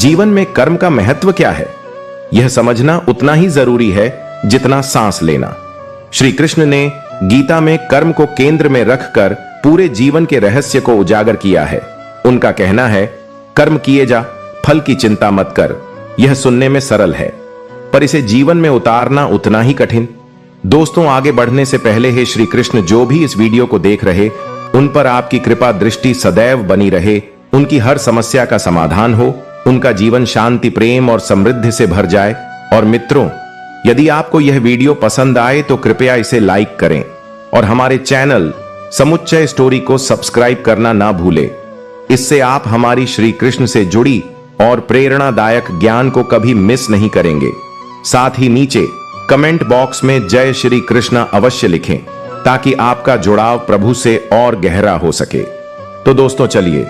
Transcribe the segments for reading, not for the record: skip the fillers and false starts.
जीवन में कर्म का महत्व क्या है, यह समझना उतना ही जरूरी है जितना सांस लेना। श्री कृष्ण ने गीता में कर्म को केंद्र में रखकर पूरे जीवन के रहस्य को उजागर किया है। उनका कहना है, कर्म किए जा, फल की चिंता मत कर। यह सुनने में सरल है, पर इसे जीवन में उतारना उतना ही कठिन। दोस्तों, आगे बढ़ने से पहले हे श्री कृष्ण, जो भी इस वीडियो को देख रहे, उन पर आपकी कृपा दृष्टि सदैव बनी रहे, उनकी हर समस्या का समाधान हो, उनका जीवन शांति, प्रेम और समृद्धि से भर जाए। और मित्रों, यदि आपको यह वीडियो पसंद आए तो कृपया इसे लाइक करें और हमारे चैनल समुच्चय स्टोरी को सब्सक्राइब करना ना भूलें। इससे आप हमारी श्री कृष्ण से जुड़ी और प्रेरणादायक ज्ञान को कभी मिस नहीं करेंगे। साथ ही नीचे कमेंट बॉक्स में जय श्री कृष्ण अवश्य लिखें, ताकि आपका जुड़ाव प्रभु से और गहरा हो सके। तो दोस्तों, चलिए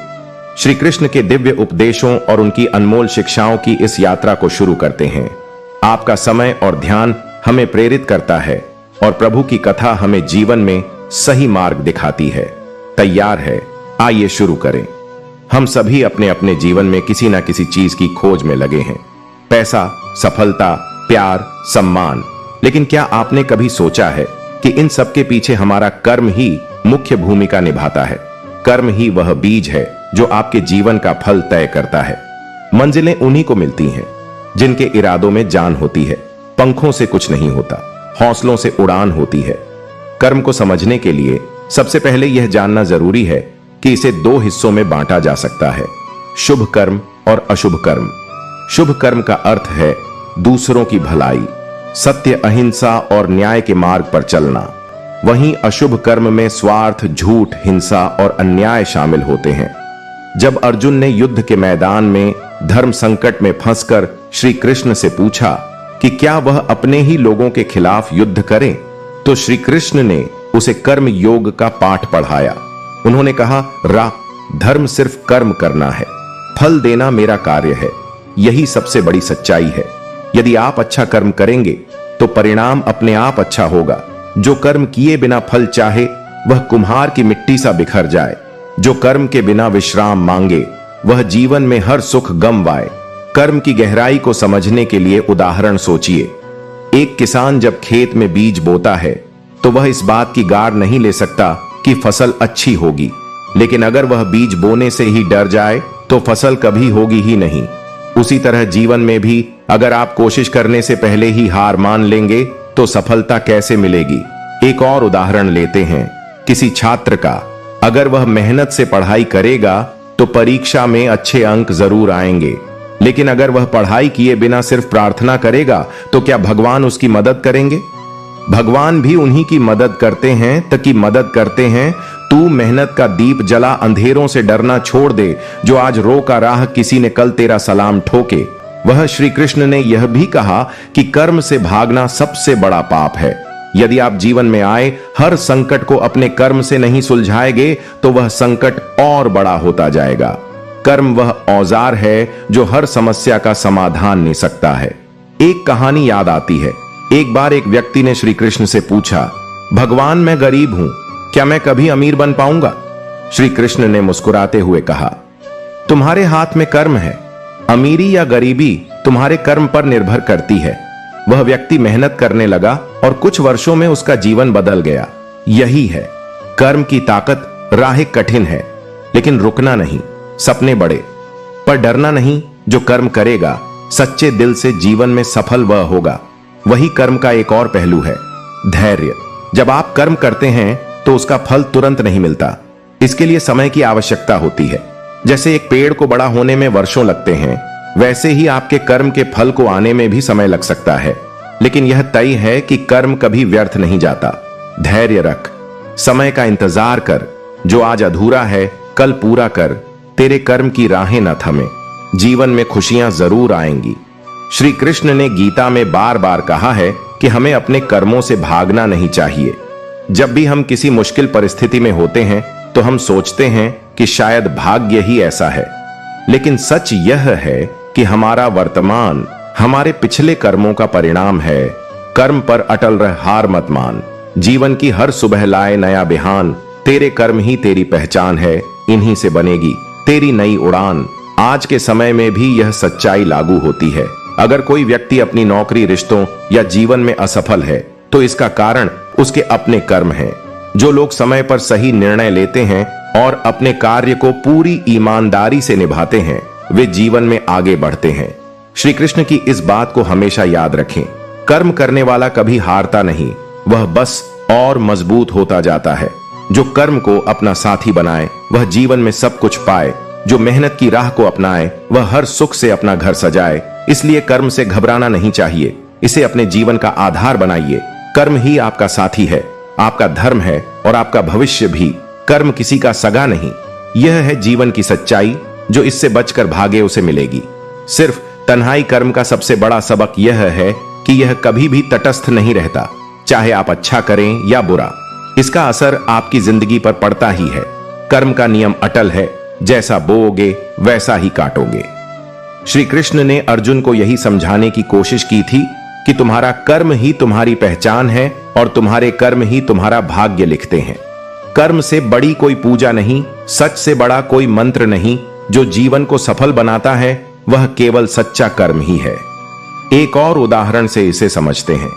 श्री कृष्ण के दिव्य उपदेशों और उनकी अनमोल शिक्षाओं की इस यात्रा को शुरू करते हैं। आपका समय और ध्यान हमें प्रेरित करता है और प्रभु की कथा हमें जीवन में सही मार्ग दिखाती है। तैयार है? आइए शुरू करें। हम सभी अपने अपने जीवन में किसी ना किसी चीज की खोज में लगे हैं, पैसा, सफलता, प्यार, सम्मान। लेकिन क्या आपने कभी सोचा है कि इन सब के पीछे हमारा कर्म ही मुख्य भूमिका निभाता है? कर्म ही वह बीज है जो आपके जीवन का फल तय करता है। मंजिलें उन्हीं को मिलती हैं जिनके इरादों में जान होती है। पंखों से कुछ नहीं होता, हौसलों से उड़ान होती है। कर्म को समझने के लिए सबसे पहले यह जानना जरूरी है कि इसे दो हिस्सों में बांटा जा सकता है, शुभ कर्म और अशुभ कर्म। शुभ कर्म का अर्थ है दूसरों की भलाई, सत्य, अहिंसा और न्याय के मार्ग पर चलना। वहीं अशुभ कर्म में स्वार्थ, झूठ, हिंसा और अन्याय शामिल होते हैं। जब अर्जुन ने युद्ध के मैदान में धर्म संकट में फंसकर श्री कृष्ण से पूछा कि क्या वह अपने ही लोगों के खिलाफ युद्ध करें, तो श्री कृष्ण ने उसे कर्म योग का पाठ पढ़ाया। उन्होंने कहा, धर्म सिर्फ कर्म करना है, फल देना मेरा कार्य है। यही सबसे बड़ी सच्चाई है। यदि आप अच्छा कर्म करेंगे तो परिणाम अपने आप अच्छा होगा। जो कर्म किए बिना फल चाहे वह कुम्हार की मिट्टी सा बिखर जाए। जो कर्म के बिना विश्राम मांगे वह जीवन में हर सुख गमवाए। कर्म की गहराई को समझने के लिए उदाहरण सोचिए। एक किसान जब खेत में बीज बोता है तो वह इस बात की गार नहीं ले सकता कि फसल अच्छी होगी, लेकिन अगर वह बीज बोने से ही डर जाए तो फसल कभी होगी ही नहीं। उसी तरह जीवन में भी अगर आप कोशिश करने से पहले ही हार मान लेंगे तो सफलता कैसे मिलेगी। एक और उदाहरण लेते हैं किसी छात्र का। अगर वह मेहनत से पढ़ाई करेगा तो परीक्षा में अच्छे अंक जरूर आएंगे, लेकिन अगर वह पढ़ाई किए बिना सिर्फ प्रार्थना करेगा तो क्या भगवान उसकी मदद करेंगे? भगवान भी उन्हीं की मदद करते हैं। तू मेहनत का दीप जला, अंधेरों से डरना छोड़ दे। जो आज रो का राह किसी ने कल तेरा सलाम ठोके। वह श्री कृष्ण ने यह भी कहा कि कर्म से भागना सबसे बड़ा पाप है। यदि आप जीवन में आए हर संकट को अपने कर्म से नहीं सुलझाएंगे तो वह संकट और बड़ा होता जाएगा। कर्म वह औजार है जो हर समस्या का समाधान दे सकता है। एक कहानी याद आती है। एक बार एक व्यक्ति ने श्री कृष्ण से पूछा, भगवान, मैं गरीब हूं, क्या मैं कभी अमीर बन पाऊंगा? श्री कृष्ण ने मुस्कुराते हुए कहा, तुम्हारे हाथ में कर्म है। अमीरी या गरीबी तुम्हारे कर्म पर निर्भर करती है। वह व्यक्ति मेहनत करने लगा और कुछ वर्षों में उसका जीवन बदल गया। यही है कर्म की ताकत। राहें कठिन है लेकिन रुकना नहीं, सपने बड़े पर डरना नहीं। जो कर्म करेगा सच्चे दिल से जीवन में सफल वह होगा। वही कर्म का एक और पहलू है, धैर्य। जब आप कर्म करते हैं तो उसका फल तुरंत नहीं मिलता। इसके लिए समय की आवश्यकता होती है। जैसे एक पेड़ को बड़ा होने में वर्षों लगते हैं, वैसे ही आपके कर्म के फल को आने में भी समय लग सकता है। लेकिन यह तय है कि कर्म कभी व्यर्थ नहीं जाता। धैर्य रख, समय का इंतजार कर। जो आज अधूरा है कल पूरा कर। तेरे कर्म की राहें न थमे, जीवन में खुशियां जरूर आएंगी। श्री कृष्ण ने गीता में बार बार कहा है कि हमें अपने कर्मों से भागना नहीं चाहिए। जब भी हम किसी मुश्किल परिस्थिति में होते हैं तो हम सोचते हैं कि शायद भाग्य ही ऐसा है, लेकिन सच यह है कि हमारा वर्तमान हमारे पिछले कर्मों का परिणाम है। कर्म पर अटल रह, हार मत मान। जीवन की हर सुबह लाए नया बिहान। तेरे कर्म ही तेरी पहचान है, इन्हीं से बनेगी तेरी नई उड़ान। आज के समय में भी यह सच्चाई लागू होती है। अगर कोई व्यक्ति अपनी नौकरी, रिश्तों या जीवन में असफल है तो इसका कारण उसके अपने कर्म हैं। जो लोग समय पर सही निर्णय लेते हैं और अपने कार्य को पूरी ईमानदारी से निभाते हैं, वे जीवन में आगे बढ़ते हैं। श्री कृष्ण की इस बात को हमेशा याद रखें। कर्म करने वाला कभी हारता नहीं, वह बस और मजबूत होता जाता है। जो कर्म को अपना साथी बनाए वह जीवन में सब कुछ पाए। जो मेहनत की राह को अपनाए वह हर सुख से अपना घर सजाए। इसलिए कर्म से घबराना नहीं चाहिए, इसे अपने जीवन का आधार बनाइए। कर्म ही आपका साथी है, आपका धर्म है और आपका भविष्य भी। कर्म किसी का सगा नहीं। यह है जीवन की सच्चाई। जो इससे बचकर भागे उसे मिलेगी। सिर्फ तन्हाई कर्म का सबसे बड़ा सबक यह है कि यह कभी भी तटस्थ नहीं रहता। चाहे आप अच्छा करें या बुरा, इसका असर आपकी जिंदगी पर पड़ता ही है। कर्म का नियम अटल है, जैसा बोओगे वैसा ही काटोगे। श्री कृष्ण ने अर्जुन को यही समझाने की कोशिश की थी कि तुम्हारा कर्म ही तुम्हारी पहचान है और तुम्हारे कर्म ही तुम्हारा भाग्य लिखते हैं। कर्म से बड़ी कोई पूजा नहीं, सच से बड़ा कोई मंत्र नहीं। जो जीवन को सफल बनाता है वह केवल सच्चा कर्म ही है। एक और उदाहरण से इसे समझते हैं।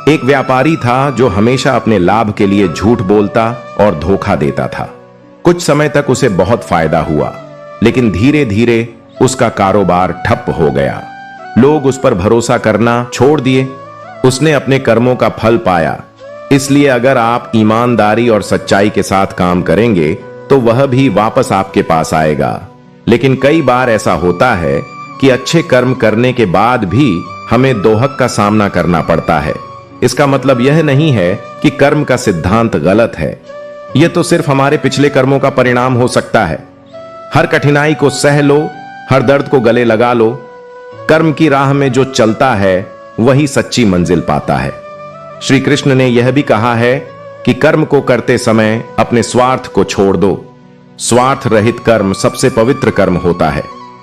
एक व्यापारी था जो हमेशा अपने लाभ के लिए झूठ बोलता और धोखा देता था। कुछ समय तक उसे बहुत फायदा हुआ, लेकिन धीरे धीरे उसका कारोबार ठप हो गया। लोग उस पर भरोसा करना छोड़ दिए। उसने अपने कर्मों का फल पाया। इसलिए अगर आप ईमानदारी और सच्चाई के साथ काम करेंगे तो वह भी वापस आपके पास आएगा। लेकिन कई बार ऐसा होता है कि अच्छे कर्म करने के बाद भी हमें दोहक का सामना करना पड़ता है। इसका मतलब यह नहीं है कि कर्म का सिद्धांत गलत है, यह तो सिर्फ हमारे पिछले कर्मों का परिणाम हो सकता है। हर कठिनाई को सह लो, हर दर्द को गले लगा लो। कर्म की राह में जो चलता है वही सच्ची मंजिल पाता है। श्री कृष्ण ने यह भी कहा है कि कर्म को करते समय अपने स्वार्थ को छोड़ दो। स्वार्थ रहित कर्म सबसे पवित्र कर्म होता है।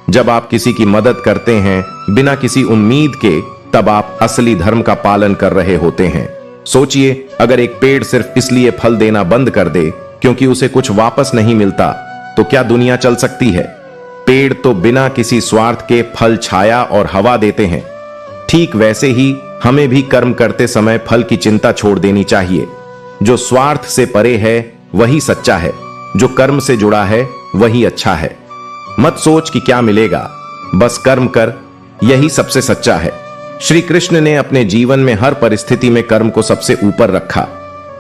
जब आप किसी की मदद करते हैं बिना किसी उम्मीद के, तब आप असली धर्म का पालन कर रहे होते हैं। सोचिए, अगर एक पेड़ सिर्फ इसलिए फल देना बंद कर दे क्योंकि उसे कुछ वापस नहीं मिलता, तो क्या दुनिया चल सकती है? पेड़ तो बिना किसी स्वार्थ के फल, छाया और हवा देते हैं। ठीक वैसे ही हमें भी कर्म करते समय फल की चिंता छोड़ देनी चाहिए। जो स्वार्थ से परे है वही सच्चा है। जो कर्म से जुड़ा है वही अच्छा है। मत सोच कि क्या मिलेगा, बस कर्म कर, यही सबसे सच्चा है। श्री कृष्ण ने अपने जीवन में हर परिस्थिति में कर्म को सबसे ऊपर रखा।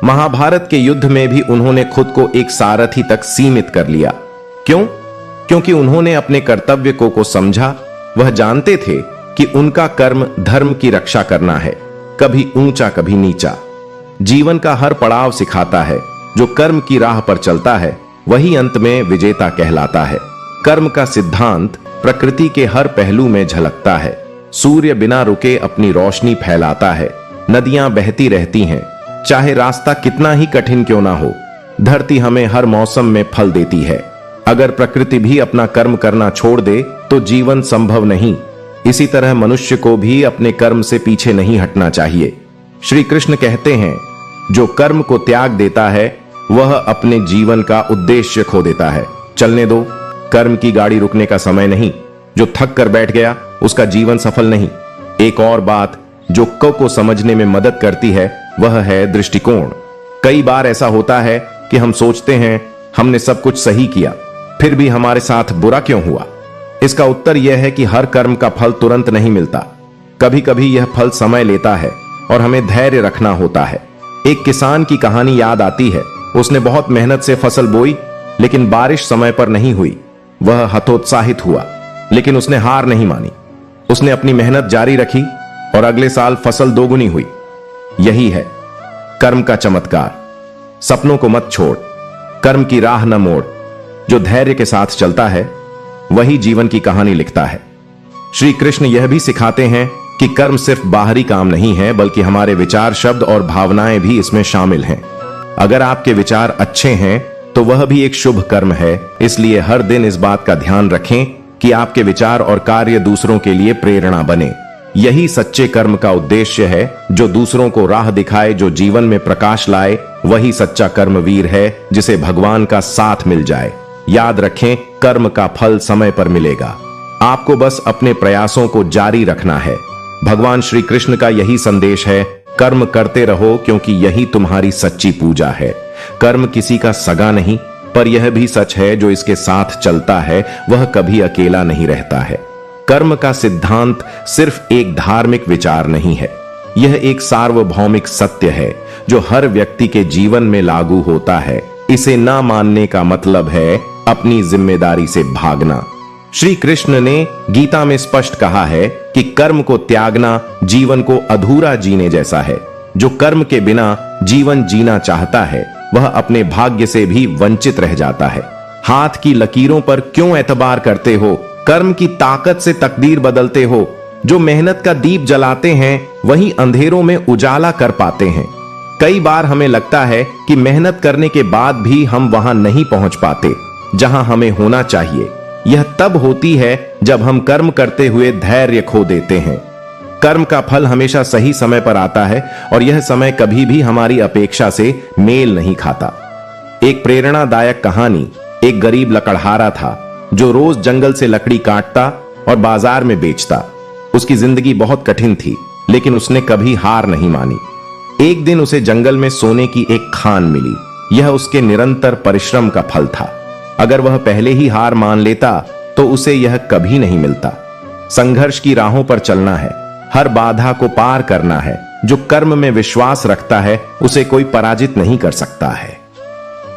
महाभारत के युद्ध में भी उन्होंने खुद को एक सारथी तक सीमित कर लिया। क्यों? क्योंकि उन्होंने अपने कर्तव्य को समझा। वह जानते थे कि उनका कर्म धर्म की रक्षा करना है, कभी ऊंचा कभी नीचा। जीवन का हर पड़ाव सिखाता है। जो कर्म की राह पर चलता है वही अंत में विजेता कहलाता है। कर्म का सिद्धांत प्रकृति के हर पहलू में झलकता है। सूर्य बिना रुके अपनी रोशनी फैलाता है। नदियां बहती रहती हैं, चाहे रास्ता कितना ही कठिन क्यों ना हो। धरती हमें हर मौसम में फल देती है। अगर प्रकृति भी अपना कर्म करना छोड़ दे तो जीवन संभव नहीं। इसी तरह मनुष्य को भी अपने कर्म से पीछे नहीं हटना चाहिए। श्री कृष्ण कहते हैं, जो कर्म को त्याग देता है वह अपने जीवन का उद्देश्य खो देता है। चलने दो, कर्म की गाड़ी रुकने का समय नहीं। जो थक कर बैठ गया उसका जीवन सफल नहीं। एक और बात जो को समझने में मदद करती है वह है दृष्टिकोण। कई बार ऐसा होता है कि हम सोचते हैं हमने सब कुछ सही किया, फिर भी हमारे साथ बुरा क्यों हुआ? इसका उत्तर यह है कि हर कर्म का फल तुरंत नहीं मिलता। कभी कभी यह फल समय लेता है और हमें धैर्य रखना होता है। एक किसान की कहानी याद आती है। उसने बहुत मेहनत से फसल बोई, लेकिन बारिश समय पर नहीं हुई। वह हतोत्साहित हुआ, लेकिन उसने हार नहीं मानी। उसने अपनी मेहनत जारी रखी और अगले साल फसल दोगुनी हुई। यही है कर्म का चमत्कार। सपनों को मत छोड़, कर्म की राह न मोड़। जो धैर्य के साथ चलता है वही जीवन की कहानी लिखता है। श्री कृष्ण यह भी सिखाते हैं कि कर्म सिर्फ बाहरी काम नहीं है, बल्कि हमारे विचार, शब्द और भावनाएं भी इसमें शामिल हैं। अगर आपके विचार अच्छे हैं तो वह भी एक शुभ कर्म है। इसलिए हर दिन इस बात का ध्यान रखें कि आपके विचार और कार्य दूसरों के लिए प्रेरणा बने। यही सच्चे कर्म का उद्देश्य है। जो दूसरों को राह दिखाए, जो जीवन में प्रकाश लाए, वही सच्चा कर्मवीर है जिसे भगवान का साथ मिल जाए। याद रखें, कर्म का फल समय पर मिलेगा। आपको बस अपने प्रयासों को जारी रखना है। भगवान श्री कृष्ण का यही संदेश है, कर्म करते रहो क्योंकि यही तुम्हारी सच्ची पूजा है। कर्म किसी का सगा नहीं, पर यह भी सच है जो इसके साथ चलता है वह कभी अकेला नहीं रहता है। कर्म का सिद्धांत सिर्फ एक धार्मिक विचार नहीं है, यह एक सार्वभौमिक सत्य है जो हर व्यक्ति के जीवन में लागू होता है। इसे ना मानने का मतलब है अपनी जिम्मेदारी से भागना। श्री कृष्ण ने गीता में स्पष्ट कहा है कि कर्म को त्यागना जीवन को अधूरा जीने जैसा है। जो कर्म के बिना जीवन जीना चाहता है वह अपने भाग्य से भी वंचित रह जाता है। हाथ की लकीरों पर क्यों एतबार करते हो? कर्म की ताकत से तकदीर बदलते हो। जो मेहनत का दीप जलाते हैं वही अंधेरों में उजाला कर पाते हैं। कई बार हमें लगता है कि मेहनत करने के बाद भी हम वहां नहीं पहुंच पाते जहां हमें होना चाहिए। यह तब होती है जब हम कर्म करते हुए धैर्य खो देते हैं। कर्म का फल हमेशा सही समय पर आता है और यह समय कभी भी हमारी अपेक्षा से मेल नहीं खाता। एक प्रेरणादायक कहानी, एक गरीब लकड़हारा था जो रोज जंगल से लकड़ी काटता और बाजार में बेचता। उसकी जिंदगी बहुत कठिन थी, लेकिन उसने कभी हार नहीं मानी। एक दिन उसे जंगल में सोने की एक खान मिली। यह उसके निरंतर परिश्रम का फल था। अगर वह पहले ही हार मान लेता तो उसे यह कभी नहीं मिलता। संघर्ष की राहों पर चलना है, हर बाधा को पार करना है। जो कर्म में विश्वास रखता है उसे कोई पराजित नहीं कर सकता है।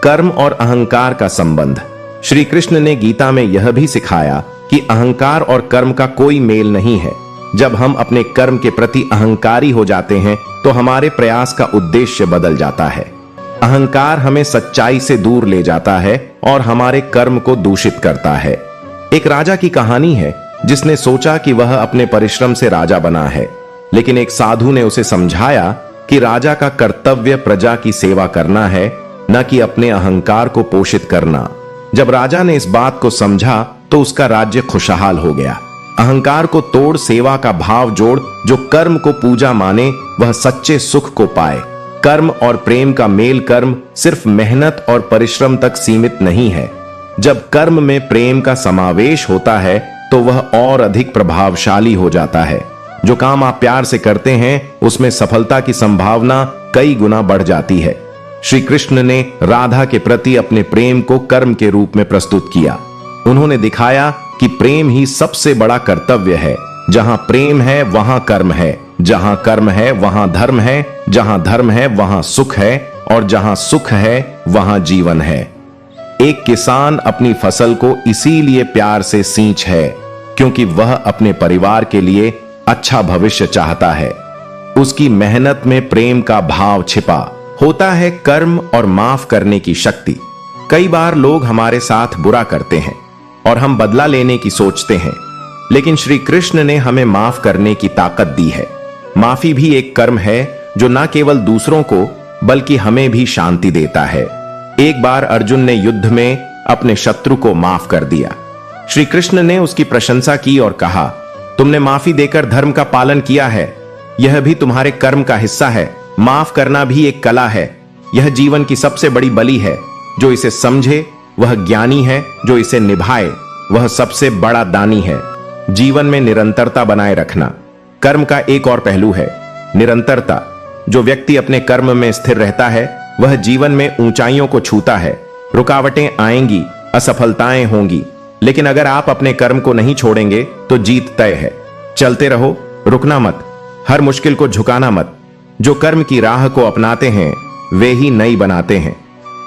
कर्म और अहंकार का संबंध। श्री कृष्ण ने गीता में यह भी सिखाया कि अहंकार और कर्म का कोई मेल नहीं है। जब हम अपने कर्म के प्रति अहंकारी हो जाते हैं तो हमारे प्रयास का उद्देश्य बदल जाता है। अहंकार हमें सच्चाई से दूर ले जाता है और हमारे कर्म को दूषित करता है। एक राजा की कहानी है जिसने सोचा कि वह अपने परिश्रम से राजा बना है, लेकिन एक साधु ने उसे समझाया कि राजा का कर्तव्य प्रजा की सेवा करना है, न कि अपने अहंकार को पोषित करना। जब राजा ने इस बात को समझा तो उसका राज्य खुशहाल हो गया। अहंकार को तोड़ सेवा का भाव जोड़। जो कर्म को पूजा माने वह सच्चे सुख को पाए। कर्म और प्रेम का मेल कर्म सिर्फ मेहनत और परिश्रम तक सीमित नहीं है। जब कर्म में प्रेम का समावेश होता है तो वह और अधिक प्रभावशाली हो जाता है। जो काम आप प्यार से करते हैं उसमें सफलता की संभावना कई गुना बढ़ जाती है। श्री कृष्ण ने राधा के प्रति अपने प्रेम को कर्म के रूप में प्रस्तुत किया। उन्होंने दिखाया कि प्रेम ही सबसे बड़ा कर्तव्य है। जहां प्रेम है वहां कर्म है, जहां कर्म है वहां धर्म है, जहां धर्म है वहां सुख है और जहां सुख है वहां जीवन है। एक किसान अपनी फसल को इसीलिए प्यार से सींच है क्योंकि वह अपने परिवार के लिए अच्छा भविष्य चाहता है। उसकी मेहनत में प्रेम का भाव छिपा होता है। कर्म और माफ करने की शक्ति। कई बार लोग हमारे साथ बुरा करते हैं और हम बदला लेने की सोचते हैं, लेकिन श्री कृष्ण ने हमें माफ करने की ताकत दी है। माफी भी एक कर्म है जो न केवल दूसरों को बल्कि हमें भी शांति देता है। एक बार अर्जुन ने युद्ध में अपने शत्रु को माफ कर दिया। श्री कृष्ण ने उसकी प्रशंसा की और कहा, तुमने माफी देकर धर्म का पालन किया है। यह भी तुम्हारे कर्म का हिस्सा है। माफ करना भी एक कला है। यह जीवन की सबसे बड़ी बलि है। जो इसे समझे वह ज्ञानी है, जो इसे निभाए वह सबसे बड़ा दानी है। जीवन में निरंतरता बनाए रखना कर्म का एक और पहलू है। निरंतरता। जो व्यक्ति अपने कर्म में स्थिर रहता है वह जीवन में ऊंचाइयों को छूता है। रुकावटें आएंगी, असफलताएं होंगी, लेकिन अगर आप अपने कर्म को नहीं छोड़ेंगे तो जीत तय है। चलते रहो, रुकना मत, हर मुश्किल को झुकाना मत। जो कर्म की राह को अपनाते हैं वे ही नई बनाते हैं।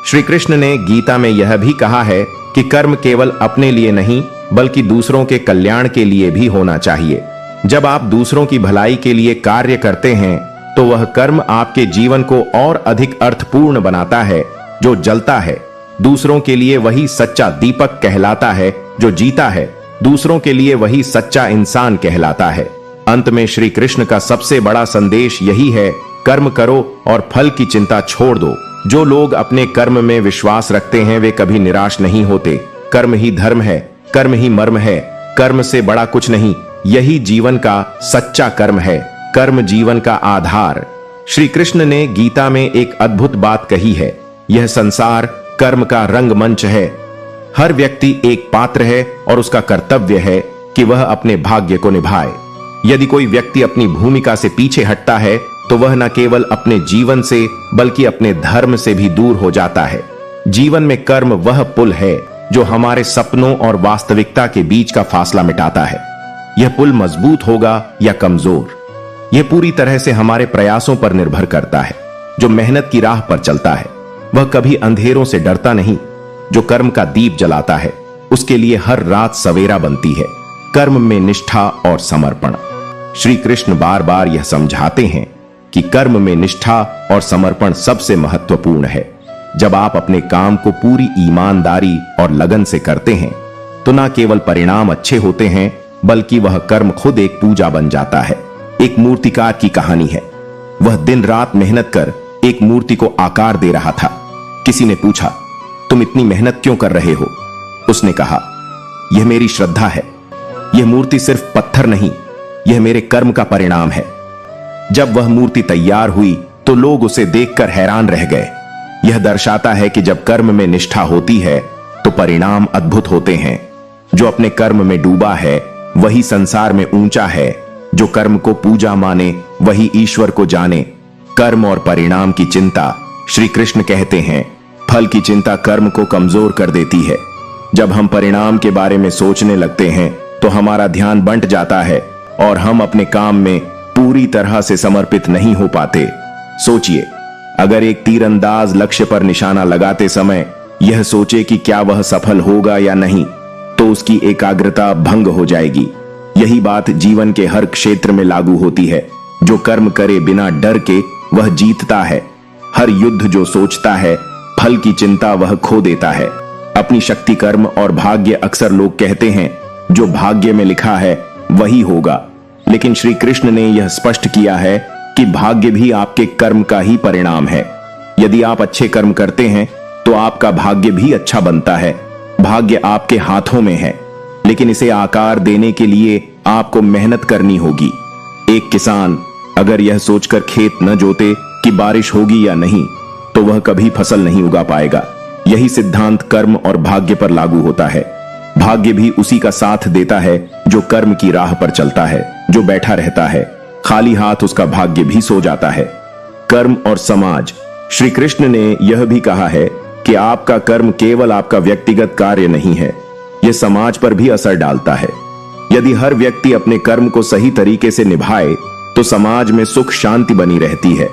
श्री कृष्ण ने गीता में यह भी कहा है कि कर्म केवल अपने लिए नहीं बल्कि दूसरों के कल्याण के लिए भी होना चाहिए। जब आप दूसरों की भलाई के लिए कार्य करते हैं तो वह कर्म आपके जीवन को और अधिक अर्थपूर्ण बनाता है। जो जलता है दूसरों के लिए वही सच्चा दीपक कहलाता है। जो जीता है दूसरों के लिए वही सच्चा इंसान कहलाता है। अंत में श्री कृष्ण का सबसे बड़ा संदेश यही है, कर्म करो और फल की चिंता छोड़ दो। जो लोग अपने कर्म में विश्वास रखते हैं वे कभी निराश नहीं होते। कर्म ही धर्म है, कर्म ही मर्म है। कर्म से बड़ा कुछ नहीं। यही जीवन का सच्चा कर्म है। कर्म जीवन का आधार। श्री कृष्ण ने गीता में एक अद्भुत बात कही है, यह संसार कर्म का रंगमंच है। हर व्यक्ति एक पात्र है और उसका कर्तव्य है कि वह अपने भाग्य को निभाए। यदि कोई व्यक्ति अपनी भूमिका से पीछे हटता है तो वह न केवल अपने जीवन से बल्कि अपने धर्म से भी दूर हो जाता है। जीवन में कर्म वह पुल है जो हमारे सपनों और वास्तविकता के बीच का फासला मिटाता है। यह पुल मजबूत होगा या कमजोर, यह पूरी तरह से हमारे प्रयासों पर निर्भर करता है। जो मेहनत की राह पर चलता है वह कभी अंधेरों से डरता नहीं। जो कर्म का दीप जलाता है उसके लिए हर रात सवेरा बनती है। कर्म में निष्ठा और समर्पण। श्री कृष्ण बार बार यह समझाते हैं कि कर्म में निष्ठा और समर्पण सबसे महत्वपूर्ण है। जब आप अपने काम को पूरी ईमानदारी और लगन से करते हैं तो न केवल परिणाम अच्छे होते हैं बल्कि वह कर्म खुद एक पूजा बन जाता है। एक मूर्तिकार की कहानी है। वह दिन रात मेहनत कर एक मूर्ति को आकार दे रहा था। किसी ने पूछा, तुम इतनी मेहनत क्यों कर रहे हो? उसने कहा, यह मेरी श्रद्धा है। यह मूर्ति सिर्फ पत्थर नहीं, यह मेरे कर्म का परिणाम है। जब वह मूर्ति तैयार हुई तो लोग उसे देखकर हैरान रह गए। यह दर्शाता है कि जब कर्म में निष्ठा होती है तो परिणाम अद्भुत होते हैं। जो अपने कर्म में डूबा है वही संसार में ऊंचा है। जो कर्म को पूजा माने वही ईश्वर को जाने। कर्म और परिणाम की चिंता, श्री कृष्ण कहते हैं, फल की चिंता कर्म को कमजोर कर देती है। जब हम परिणाम के बारे में सोचने लगते हैं तो हमारा ध्यान बंट जाता है और हम अपने काम में पूरी तरह से समर्पित नहीं हो पाते। सोचिए, अगर एक तीरंदाज लक्ष्य पर निशाना लगाते समय यह सोचे कि क्या वह सफल होगा या नहीं तो उसकी एकाग्रता भंग हो जाएगी। यही बात जीवन के हर क्षेत्र में लागू होती है। जो कर्म करे बिना डर के वह जीतता है। हर युद्ध जो सोचता है फल की चिंता वह खो देता है। अपनी शक्ति, कर्म और भाग्य, अक्सर लोग कहते हैं जो भाग्य में लिखा है वही होगा, लेकिन श्री कृष्ण ने यह स्पष्ट किया है कि भाग्य भी आपके कर्म का ही परिणाम है। यदि आप अच्छे कर्म करते हैं तो आपका भाग्य भी अच्छा बनता है। भाग्य आपके हाथों में है, लेकिन इसे आकार देने के लिए आपको मेहनत करनी होगी। एक किसान अगर यह सोचकर खेत न जोते कि बारिश होगी या नहीं तो वह कभी फसल नहीं उगा पाएगा। यही सिद्धांत कर्म और भाग्य पर लागू होता है। भाग्य भी उसी का साथ देता है जो कर्म की राह पर चलता है। जो बैठा रहता है खाली हाथ उसका भाग्य भी सो जाता है। कर्म और समाज। श्री कृष्ण ने यह भी कहा है कि आपका कर्म केवल आपका व्यक्तिगत कार्य नहीं है, यह समाज पर भी असर डालता है। यदि हर व्यक्ति अपने कर्म को सही तरीके से निभाए तो समाज में सुख शांति बनी रहती है।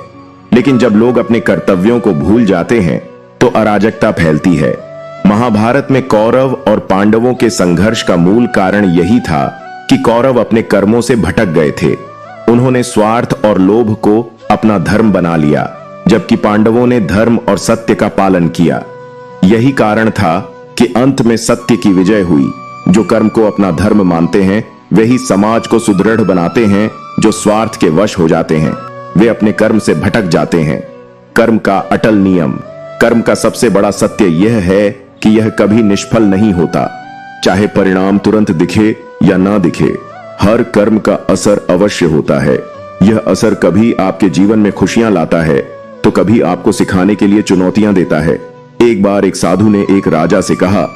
लेकिन जब लोग अपने कर्तव्यों को भूल जाते हैं तो अराजकता फैलती है। महाभारत में कौरव और पांडवों के संघर्ष का मूल कारण यही था कि कौरव अपने कर्मों से भटक गए थे। उन्होंने स्वार्थ और लोभ को अपना धर्म बना लिया, जबकि पांडवों ने धर्म और सत्य का पालन किया। यही कारण था कि अंत में सत्य की विजय हुई। जो कर्म को अपना धर्म मानते हैं वही समाज को सुदृढ़ बनाते हैं। जो स्वार्थ के वश हो जाते हैं वे अपने कर्म से भटक जाते हैं। कर्म का अटल नियम। कर्म का सबसे बड़ा सत्य यह है कि यह कभी निष्फल नहीं होता, चाहे परिणाम तुरंत दिखे या ना दिखे। हर कर्म का असर अवश्य होता है। यह असर कभी आपके जीवन में खुशियां लाता है तो कभी आपको सिखाने के लिए चुनौतियां देता है। एक बार एक साधु ने एक राजा से कहा,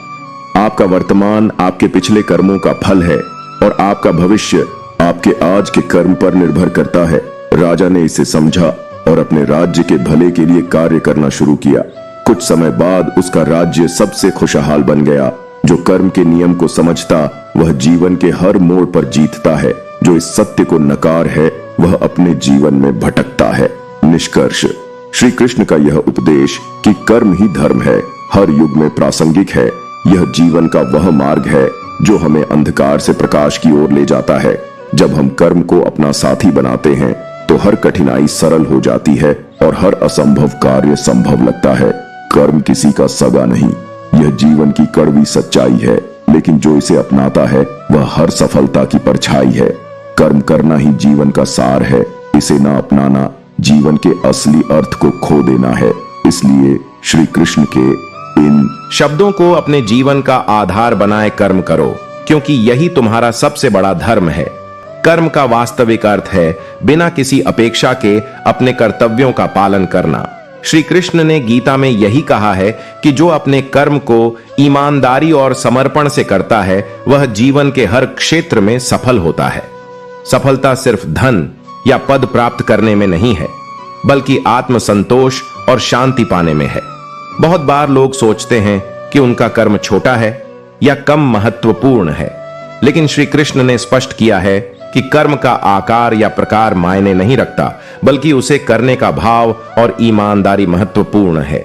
आपका वर्तमान आपके पिछले कर्मों का फल है और आपका भविष्य आपके आज के कर्म पर निर्भर करता है। राजा ने इसे समझा और अपने राज्य के भले के लिए कार्य करना शुरू किया। कुछ समय बाद उसका राज्य सबसे खुशहाल बन गया। जो कर्म के नियम को समझता वह जीवन के हर मोड़ पर जीतता है। जो इस सत्य को नकार है वह अपने जीवन में भटकता है। निष्कर्ष, श्री कृष्ण का यह उपदेश कि कर्म ही धर्म है हर युग में प्रासंगिक है। यह जीवन का वह मार्ग है जो हमें अंधकार से प्रकाश की ओर ले जाता है। जब हम कर्म को अपना साथी बनाते हैं तो हर कठिनाई सरल हो जाती है और हर असंभव कार्य संभव लगता है। कर्म किसी का सगा नहीं, यह जीवन की कड़वी सच्चाई है, लेकिन जो इसे अपनाता है वह हर सफलता की परछाई है। कर्म करना ही जीवन का सार है। इसे ना अपनाना जीवन के असली अर्थ को खो देना है। इसलिए श्री कृष्ण के इन शब्दों को अपने जीवन का आधार बनाए कर्म करो, क्योंकि यही तुम्हारा सबसे बड़ा धर्म है। कर्म का वास्तविक अर्थ है बिना किसी अपेक्षा के अपने कर्तव्यों का पालन करना। श्री कृष्ण ने गीता में यही कहा है कि जो अपने कर्म को ईमानदारी और समर्पण से करता है वह जीवन के हर क्षेत्र में सफल होता है। सफलता सिर्फ धन या पद प्राप्त करने में नहीं है, बल्कि आत्मसंतोष और शांति पाने में है। बहुत बार लोग सोचते हैं कि उनका कर्म छोटा है या कम महत्वपूर्ण है, लेकिन श्री कृष्ण ने स्पष्ट किया है कि कर्म का आकार या प्रकार मायने नहीं रखता, बल्कि उसे करने का भाव और ईमानदारी महत्वपूर्ण है।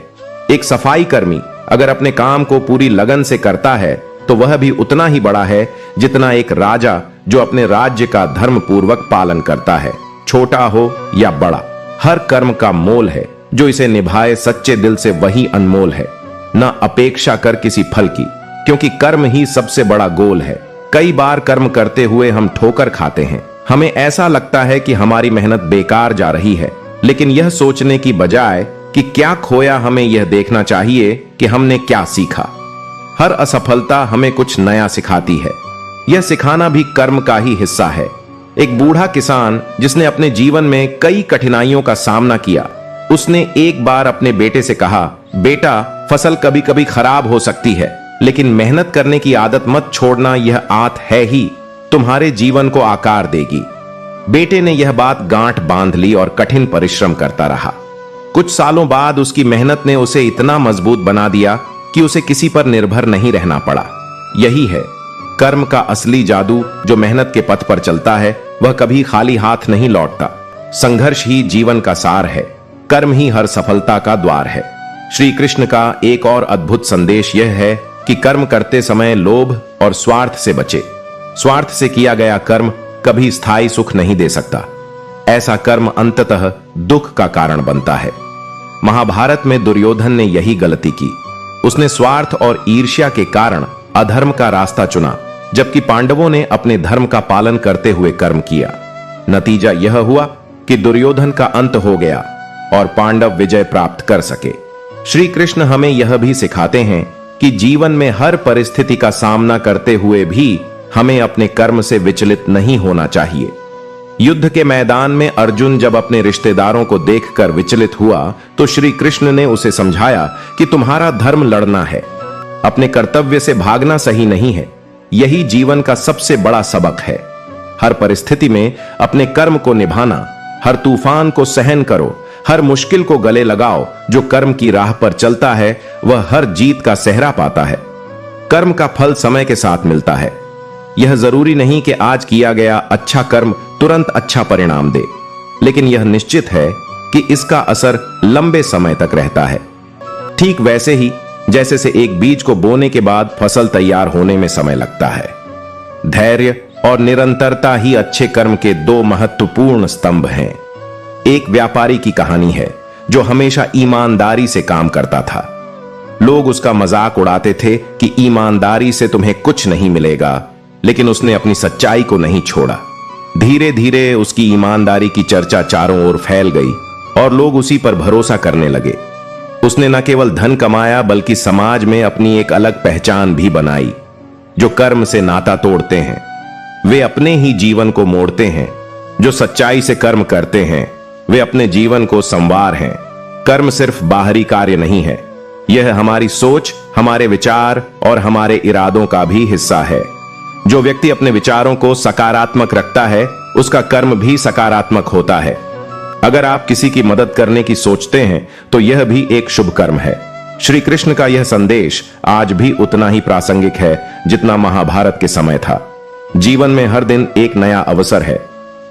एक सफाई कर्मी अगर अपने काम को पूरी लगन से करता है तो वह भी उतना ही बड़ा है जितना एक राजा जो अपने राज्य का धर्म पूर्वक पालन करता है। छोटा हो या बड़ा, हर कर्म का मोल है। जो इसे निभाए सच्चे दिल से वही अनमोल है, न अपेक्षा कर किसी फल की, क्योंकि कर्म ही सबसे बड़ा गोल है। कई बार कर्म करते हुए हम ठोकर खाते हैं। हमें ऐसा लगता है कि हमारी मेहनत बेकार जा रही है, लेकिन यह सोचने की बजाय कि क्या खोया, हमें यह देखना चाहिए कि हमने क्या सीखा। हर असफलता हमें कुछ नया सिखाती है। यह सिखाना भी कर्म का ही हिस्सा है। एक बूढ़ा किसान जिसने अपने जीवन में कई कठिनाइयों का सामना किया, उसने एक बार अपने बेटे से कहा, बेटा, फसल कभी कभी खराब हो सकती है, लेकिन मेहनत करने की आदत मत छोड़ना। यह आदत है ही तुम्हारे जीवन को आकार देगी। बेटे ने यह बात गांठ बांध ली और कठिन परिश्रम करता रहा। कुछ सालों बाद उसकी मेहनत ने उसे इतना मजबूत बना दिया कि उसे किसी पर निर्भर नहीं रहना पड़ा। यही है कर्म का असली जादू। जो मेहनत के पथ पर चलता है वह कभी खाली हाथ नहीं लौटता। संघर्ष ही जीवन का सार है। कर्म ही हर सफलता का द्वार है। श्री कृष्ण का एक और अद्भुत संदेश यह है कि कर्म करते समय लोभ और स्वार्थ से बचे। स्वार्थ से किया गया कर्म कभी स्थायी सुख नहीं दे सकता। ऐसा कर्म अंततः दुख का कारण बनता है। महाभारत में दुर्योधन ने यही गलती की। उसने स्वार्थ और ईर्ष्या के कारण अधर्म का रास्ता चुना, जबकि पांडवों ने अपने धर्म का पालन करते हुए कर्म किया। नतीजा यह हुआ कि दुर्योधन का अंत हो गया और पांडव विजय प्राप्त कर सके। श्री कृष्ण हमें यह भी सिखाते हैं कि जीवन में हर परिस्थिति का सामना करते हुए भी हमें अपने कर्म से विचलित नहीं होना चाहिए। युद्ध के मैदान में अर्जुन जब अपने रिश्तेदारों को देखकर विचलित हुआ तो श्री कृष्ण ने उसे समझाया कि तुम्हारा धर्म लड़ना है, अपने कर्तव्य से भागना सही नहीं है। यही जीवन का सबसे बड़ा सबक है। हर परिस्थिति में अपने कर्म को निभाना, हर तूफान को सहन करो, हर मुश्किल को गले लगाओ। जो कर्म की राह पर चलता है वह हर जीत का सेहरा पाता है। कर्म का फल समय के साथ मिलता है। यह जरूरी नहीं कि आज किया गया अच्छा कर्म तुरंत अच्छा परिणाम दे, लेकिन यह निश्चित है कि इसका असर लंबे समय तक रहता है। ठीक वैसे ही जैसे से एक बीज को बोने के बाद फसल तैयार होने में समय लगता है। धैर्य और निरंतरता ही अच्छे कर्म के दो महत्वपूर्ण स्तंभ हैं। एक व्यापारी की कहानी है जो हमेशा ईमानदारी से काम करता था। लोग उसका मजाक उड़ाते थे कि ईमानदारी से तुम्हें कुछ नहीं मिलेगा, लेकिन उसने अपनी सच्चाई को नहीं छोड़ा। धीरे धीरे उसकी ईमानदारी की चर्चा चारों ओर फैल गई और लोग उसी पर भरोसा करने लगे। उसने न केवल धन कमाया बल्कि समाज में अपनी एक अलग पहचान भी बनाई। जो कर्म से नाता तोड़ते हैं वे अपने ही जीवन को मोड़ते हैं। जो सच्चाई से कर्म करते हैं वे अपने जीवन को संवार हैं। कर्म सिर्फ बाहरी कार्य नहीं है, यह हमारी सोच, हमारे विचार और हमारे इरादों का भी हिस्सा है। जो व्यक्ति अपने विचारों को सकारात्मक रखता है उसका कर्म भी सकारात्मक होता है। अगर आप किसी की मदद करने की सोचते हैं तो यह भी एक शुभ कर्म है। श्री कृष्ण का यह संदेश आज भी उतना ही प्रासंगिक है जितना महाभारत के समय था। जीवन में हर दिन एक नया अवसर है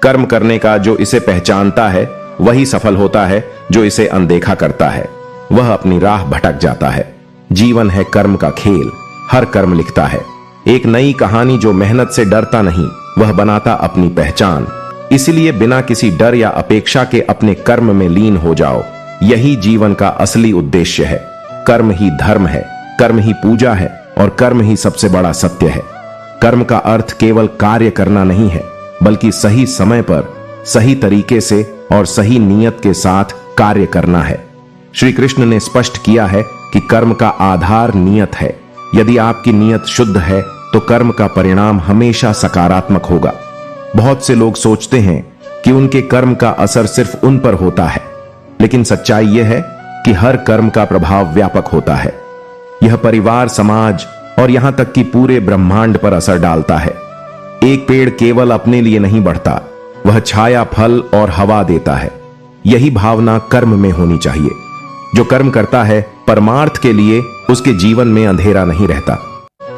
कर्म करने का। जो इसे पहचानता है वही सफल होता है, जो इसे अनदेखा करता है वह अपनी राह भटक जाता है। जीवन है कर्म का खेल, हर कर्म लिखता है एक नई कहानी। जो मेहनत से डरता नहीं वह बनाता अपनी पहचान। इसलिए बिना किसी डर या अपेक्षा के अपने कर्म में लीन हो जाओ। यही जीवन का असली उद्देश्य है। कर्म ही धर्म है, कर्म ही पूजा है और कर्म ही सबसे बड़ा सत्य है। कर्म का अर्थ केवल कार्य करना नहीं है, बल्कि सही समय पर, सही तरीके से और सही नियत के साथ कार्य करना है। श्री कृष्ण ने स्पष्ट किया है कि कर्म का आधार नियत है। यदि आपकी नियत शुद्ध है तो कर्म का परिणाम हमेशा सकारात्मक होगा। बहुत से लोग सोचते हैं कि उनके कर्म का असर सिर्फ उन पर होता है, लेकिन सच्चाई यह है कि हर कर्म का प्रभाव व्यापक होता है। यह परिवार, समाज और यहां तक कि पूरे ब्रह्मांड पर असर डालता है। एक पेड़ केवल अपने लिए नहीं बढ़ता, वह छाया, फल और हवा देता है। यही भावना कर्म में होनी चाहिए। जो कर्म करता है परमार्थ के लिए, उसके जीवन में अंधेरा नहीं रहता।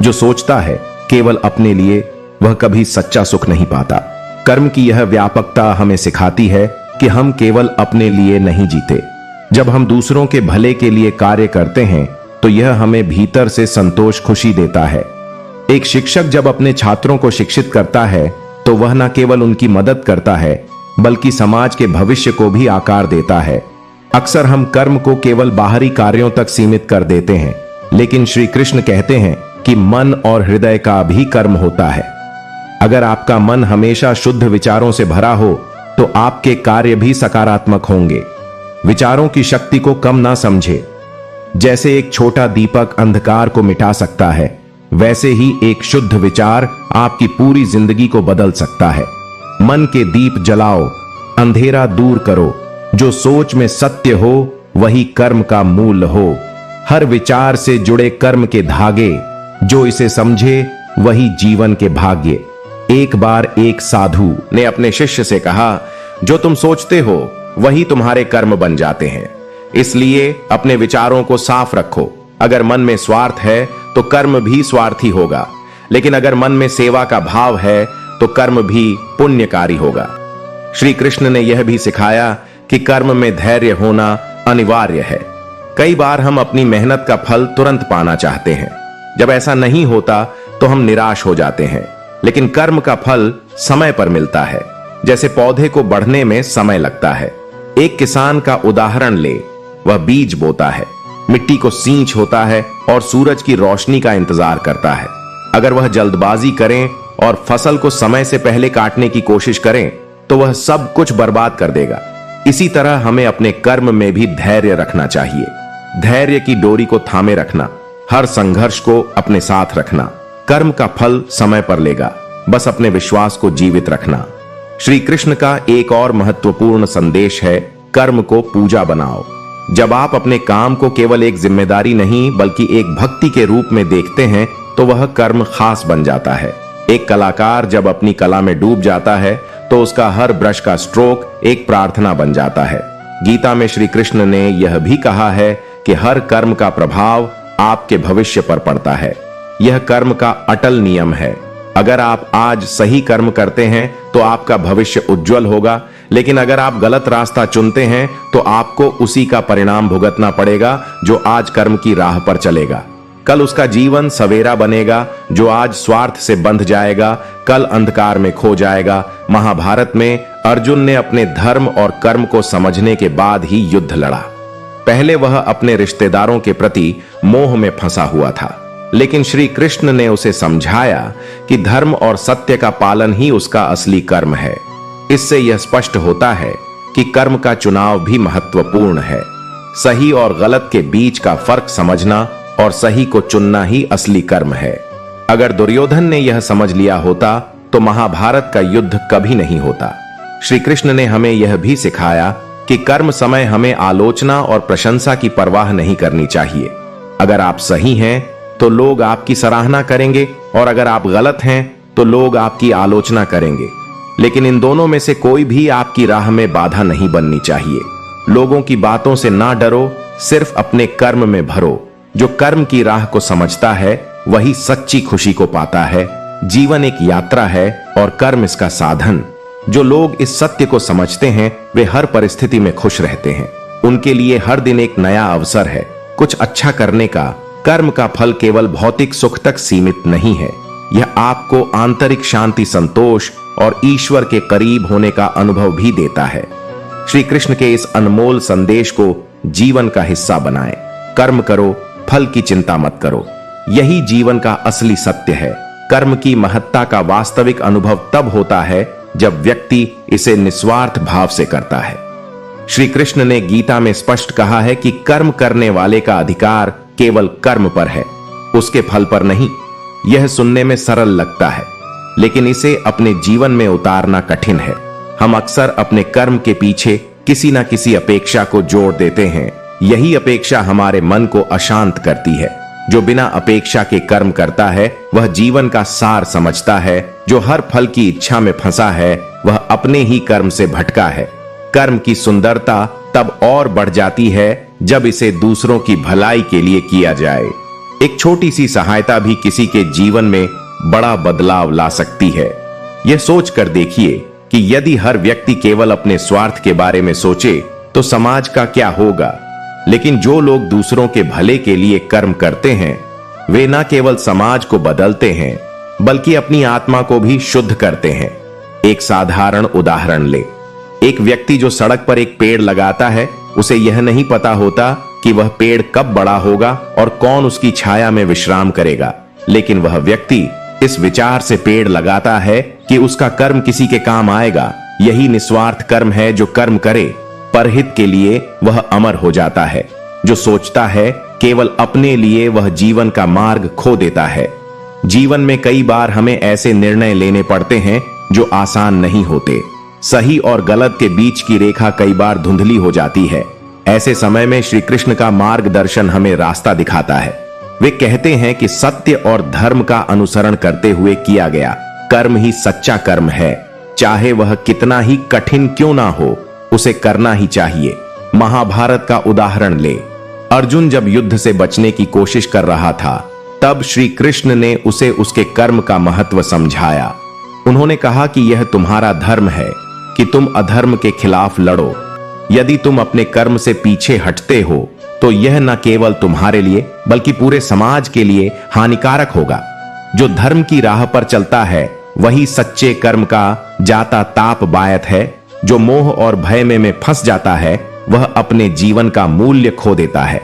जो सोचता है केवल अपने लिए, वह कभी सच्चा सुख नहीं पाता। कर्म की यह व्यापकता हमें सिखाती है कि हम केवल अपने लिए नहीं जीते। जब हम दूसरों के भले के लिए कार्य करते हैं तो यह हमें भीतर से संतोष, खुशी देता है। एक शिक्षक जब अपने छात्रों को शिक्षित करता है तो वह न केवल उनकी मदद करता है बल्कि समाज के भविष्य को भी आकार देता है। अक्सर हम कर्म को केवल बाहरी कार्यों तक सीमित कर देते हैं, लेकिन श्री कृष्ण कहते हैं कि मन और हृदय का भी कर्म होता है। अगर आपका मन हमेशा शुद्ध विचारों से भरा हो तो आपके कार्य भी सकारात्मक होंगे। विचारों की शक्ति को कम ना समझे। जैसे एक छोटा दीपक अंधकार को मिटा सकता है, वैसे ही एक शुद्ध विचार आपकी पूरी जिंदगी को बदल सकता है। मन के दीप जलाओ, अंधेरा दूर करो। जो सोच में सत्य हो वही कर्म का मूल हो। हर विचार से जुड़े कर्म के धागे, जो इसे समझे वही जीवन के भाग्य। एक बार एक साधु ने अपने शिष्य से कहा, जो तुम सोचते हो वही तुम्हारे कर्म बन जाते हैं, इसलिए अपने विचारों को साफ रखो। अगर मन में स्वार्थ है तो कर्म भी स्वार्थी होगा, लेकिन अगर मन में सेवा का भाव है तो कर्म भी पुण्यकारी होगा। श्री कृष्ण ने यह भी सिखाया कि कर्म में धैर्य होना अनिवार्य है। कई बार हम अपनी मेहनत का फल तुरंत पाना चाहते हैं। जब ऐसा नहीं होता तो हम निराश हो जाते हैं, लेकिन कर्म का फल समय पर मिलता है। जैसे पौधे को बढ़ने में समय लगता है। एक किसान का उदाहरण ले, वह बीज बोता है, मिट्टी को सींच होता है और सूरज की रोशनी का इंतजार करता है। अगर वह जल्दबाजी करें और फसल को समय से पहले काटने की कोशिश करें तो वह सब कुछ बर्बाद कर देगा। इसी तरह हमें अपने कर्म में भी धैर्य रखना चाहिए। धैर्य की डोरी को थामे रखना, हर संघर्ष को अपने साथ रखना। कर्म का फल समय पर लेगा, बस अपने विश्वास को जीवित रखना। श्री कृष्ण का एक और महत्वपूर्ण संदेश है, कर्म को पूजा बनाओ। जब आप अपने काम को केवल एक जिम्मेदारी नहीं बल्कि एक भक्ति के रूप में देखते हैं तो वह कर्म खास बन जाता है। एक कलाकार जब अपनी कला में डूब जाता है तो उसका हर ब्रश का स्ट्रोक एक प्रार्थना बन जाता है। गीता में श्री कृष्ण ने यह भी कहा है कि हर कर्म का प्रभाव आपके भविष्य पर पड़ता है। यह कर्म का अटल नियम है। अगर आप आज सही कर्म करते हैं तो आपका भविष्य उज्जवल होगा, लेकिन अगर आप गलत रास्ता चुनते हैं तो आपको उसी का परिणाम भुगतना पड़ेगा। जो आज कर्म की राह पर चलेगा, कल उसका जीवन सवेरा बनेगा। जो आज स्वार्थ से बंध जाएगा, कल अंधकार में खो जाएगा। महाभारत में अर्जुन ने अपने धर्म और कर्म को समझने के बाद ही युद्ध लड़ा। पहले वह अपने रिश्तेदारों के प्रति मोह में फंसा हुआ था, लेकिन श्री कृष्ण ने उसे समझाया कि धर्म और सत्य का पालन ही उसका असली कर्म है। इससे यह स्पष्ट होता है कि कर्म का चुनाव भी महत्वपूर्ण है। सही और गलत के बीच का फर्क समझना और सही को चुनना ही असली कर्म है। अगर दुर्योधन ने यह समझ लिया होता तो महाभारत का युद्ध कभी नहीं होता। श्री कृष्ण ने हमें यह भी सिखाया कि कर्म समय हमें आलोचना और प्रशंसा की परवाह नहीं करनी चाहिए। अगर आप सही हैं तो लोग आपकी सराहना करेंगे और अगर आप गलत हैं तो लोग आपकी आलोचना करेंगे, लेकिन इन दोनों में से कोई भी आपकी राह में बाधा नहीं बननी चाहिए। लोगों की बातों से ना डरो, सिर्फ अपने कर्म में भरो। जो कर्म की राह को समझता है वही सच्ची खुशी को पाता है। जीवन एक यात्रा है और कर्म इसका साधन। जो लोग इस सत्य को समझते हैं वे हर परिस्थिति में खुश रहते हैं। उनके लिए हर दिन एक नया अवसर है कुछ अच्छा करने का। कर्म का फल केवल भौतिक सुख तक सीमित नहीं है, यह आपको आंतरिक शांति, संतोष और ईश्वर के करीब होने का अनुभव भी देता है। श्री कृष्ण के इस अनमोल संदेश को जीवन का हिस्सा बनाएं। कर्म करो, फल की चिंता मत करो। यही जीवन का असली सत्य है। कर्म की महत्ता का वास्तविक अनुभव तब होता है जब व्यक्ति इसे निस्वार्थ भाव से करता है। श्री कृष्ण ने गीता में स्पष्ट कहा है कि कर्म करने वाले का अधिकार केवल कर्म पर है, उसके फल पर नहीं। यह सुनने में सरल लगता है, लेकिन इसे अपने जीवन में उतारना कठिन है। हम अक्सर अपने कर्म के पीछे किसी न किसी अपेक्षा को जोड़ देते हैं, यही अपेक्षा हमारे मन को अशांत करती है। जो बिना अपेक्षा के कर्म करता है वह जीवन का सार समझता है। जो हर फल की इच्छा में फंसा है वह अपने ही कर्म से भटका है। कर्म की सुंदरता तब और बढ़ जाती है जब इसे दूसरों की भलाई के लिए किया जाए। एक छोटी सी सहायता भी किसी के जीवन में बड़ा बदलाव ला सकती है। यह सोच कर देखिए कि यदि हर व्यक्ति केवल अपने स्वार्थ के बारे में सोचे तो समाज का क्या होगा। लेकिन जो लोग दूसरों के भले के लिए कर्म करते हैं वे न केवल समाज को बदलते हैं बल्कि अपनी आत्मा को भी शुद्ध करते हैं। एक साधारण उदाहरण ले। एक व्यक्ति जो सड़क पर एक पेड़ लगाता है उसे यह नहीं पता होता कि वह पेड़ कब बड़ा होगा और कौन उसकी छाया में विश्राम करेगा। लेकिन वह व्यक्ति इस विचार से पेड़ लगाता है कि उसका कर्म किसी के काम आएगा। यही निस्वार्थ कर्म है। जो कर्म करे परहित के लिए वह अमर हो जाता है। जो सोचता है केवल अपने लिए वह जीवन का मार्ग खो देता है। जीवन में कई बार हमें ऐसे निर्णय लेने पड़ते हैं जो आसान नहीं होते। सही और गलत के बीच की रेखा कई बार धुंधली हो जाती है। ऐसे समय में श्री कृष्ण का मार्गदर्शन हमें रास्ता दिखाता है। वे कहते हैं कि सत्य और धर्म का अनुसरण करते हुए किया गया कर्म ही सच्चा कर्म है। चाहे वह कितना ही कठिन क्यों ना हो उसे करना ही चाहिए। महाभारत का उदाहरण ले। अर्जुन जब युद्ध से बचने की कोशिश कर रहा था तब श्री कृष्ण ने उसे उसके कर्म का महत्व समझाया। उन्होंने कहा कि यह तुम्हारा धर्म है कि तुम अधर्म के खिलाफ लड़ो। यदि तुम अपने कर्म से पीछे हटते हो तो यह न केवल तुम्हारे लिए बल्कि पूरे समाज के लिए हानिकारक होगा। जो धर्म की राह पर चलता है वही सच्चे कर्म का जाता ताप बायत है। जो मोह और भय में फंस जाता है वह अपने जीवन का मूल्य खो देता है।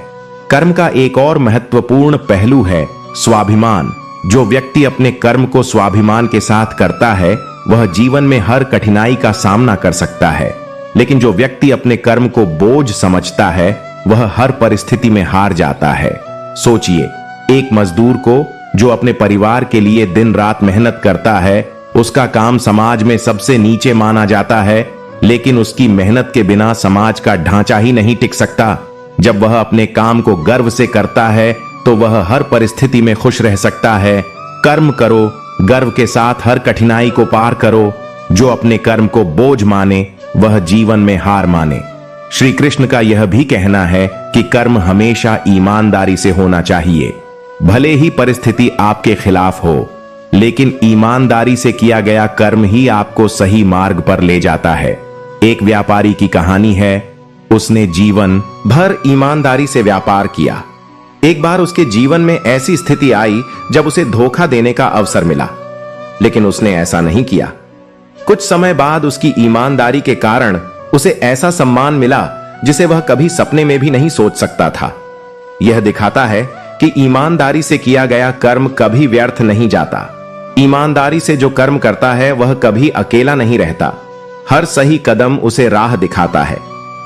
कर्म का एक और महत्वपूर्ण पहलू है स्वाभिमान। जो व्यक्ति अपने कर्म को स्वाभिमान के साथ करता है वह जीवन में हर कठिनाई का सामना कर सकता है। लेकिन जो व्यक्ति अपने कर्म को बोझ समझता है वह हर परिस्थिति में हार जाता है। सोचिए, एक मजदूर को जो अपने परिवार के लिए दिन रात मेहनत करता है उसका काम समाज में सबसे नीचे माना जाता है। लेकिन उसकी मेहनत के बिना समाज का ढांचा ही नहीं टिक सकता। जब वह अपने काम को गर्व से करता है तो वह हर परिस्थिति में खुश रह सकता है। कर्म करो, गर्व के साथ हर कठिनाई को पार करो। जो अपने कर्म को बोझ माने वह जीवन में हार माने। श्री कृष्ण का यह भी कहना है कि कर्म हमेशा ईमानदारी से होना चाहिए। भले ही परिस्थिति आपके खिलाफ हो लेकिन ईमानदारी से किया गया कर्म ही आपको सही मार्ग पर ले जाता है। एक व्यापारी की कहानी है। उसने जीवन भर ईमानदारी से व्यापार किया। एक बार उसके जीवन में ऐसी स्थिति आई जब उसे धोखा देने का अवसर मिला, लेकिन उसने ऐसा नहीं किया। कुछ समय बाद उसकी ईमानदारी के कारण उसे ऐसा सम्मान मिला जिसे वह कभी सपने में भी नहीं सोच सकता था। यह दिखाता है कि ईमानदारी से किया गया कर्म कभी व्यर्थ नहीं जाता। ईमानदारी से जो कर्म करता है वह कभी अकेला नहीं रहता। हर सही कदम उसे राह दिखाता है।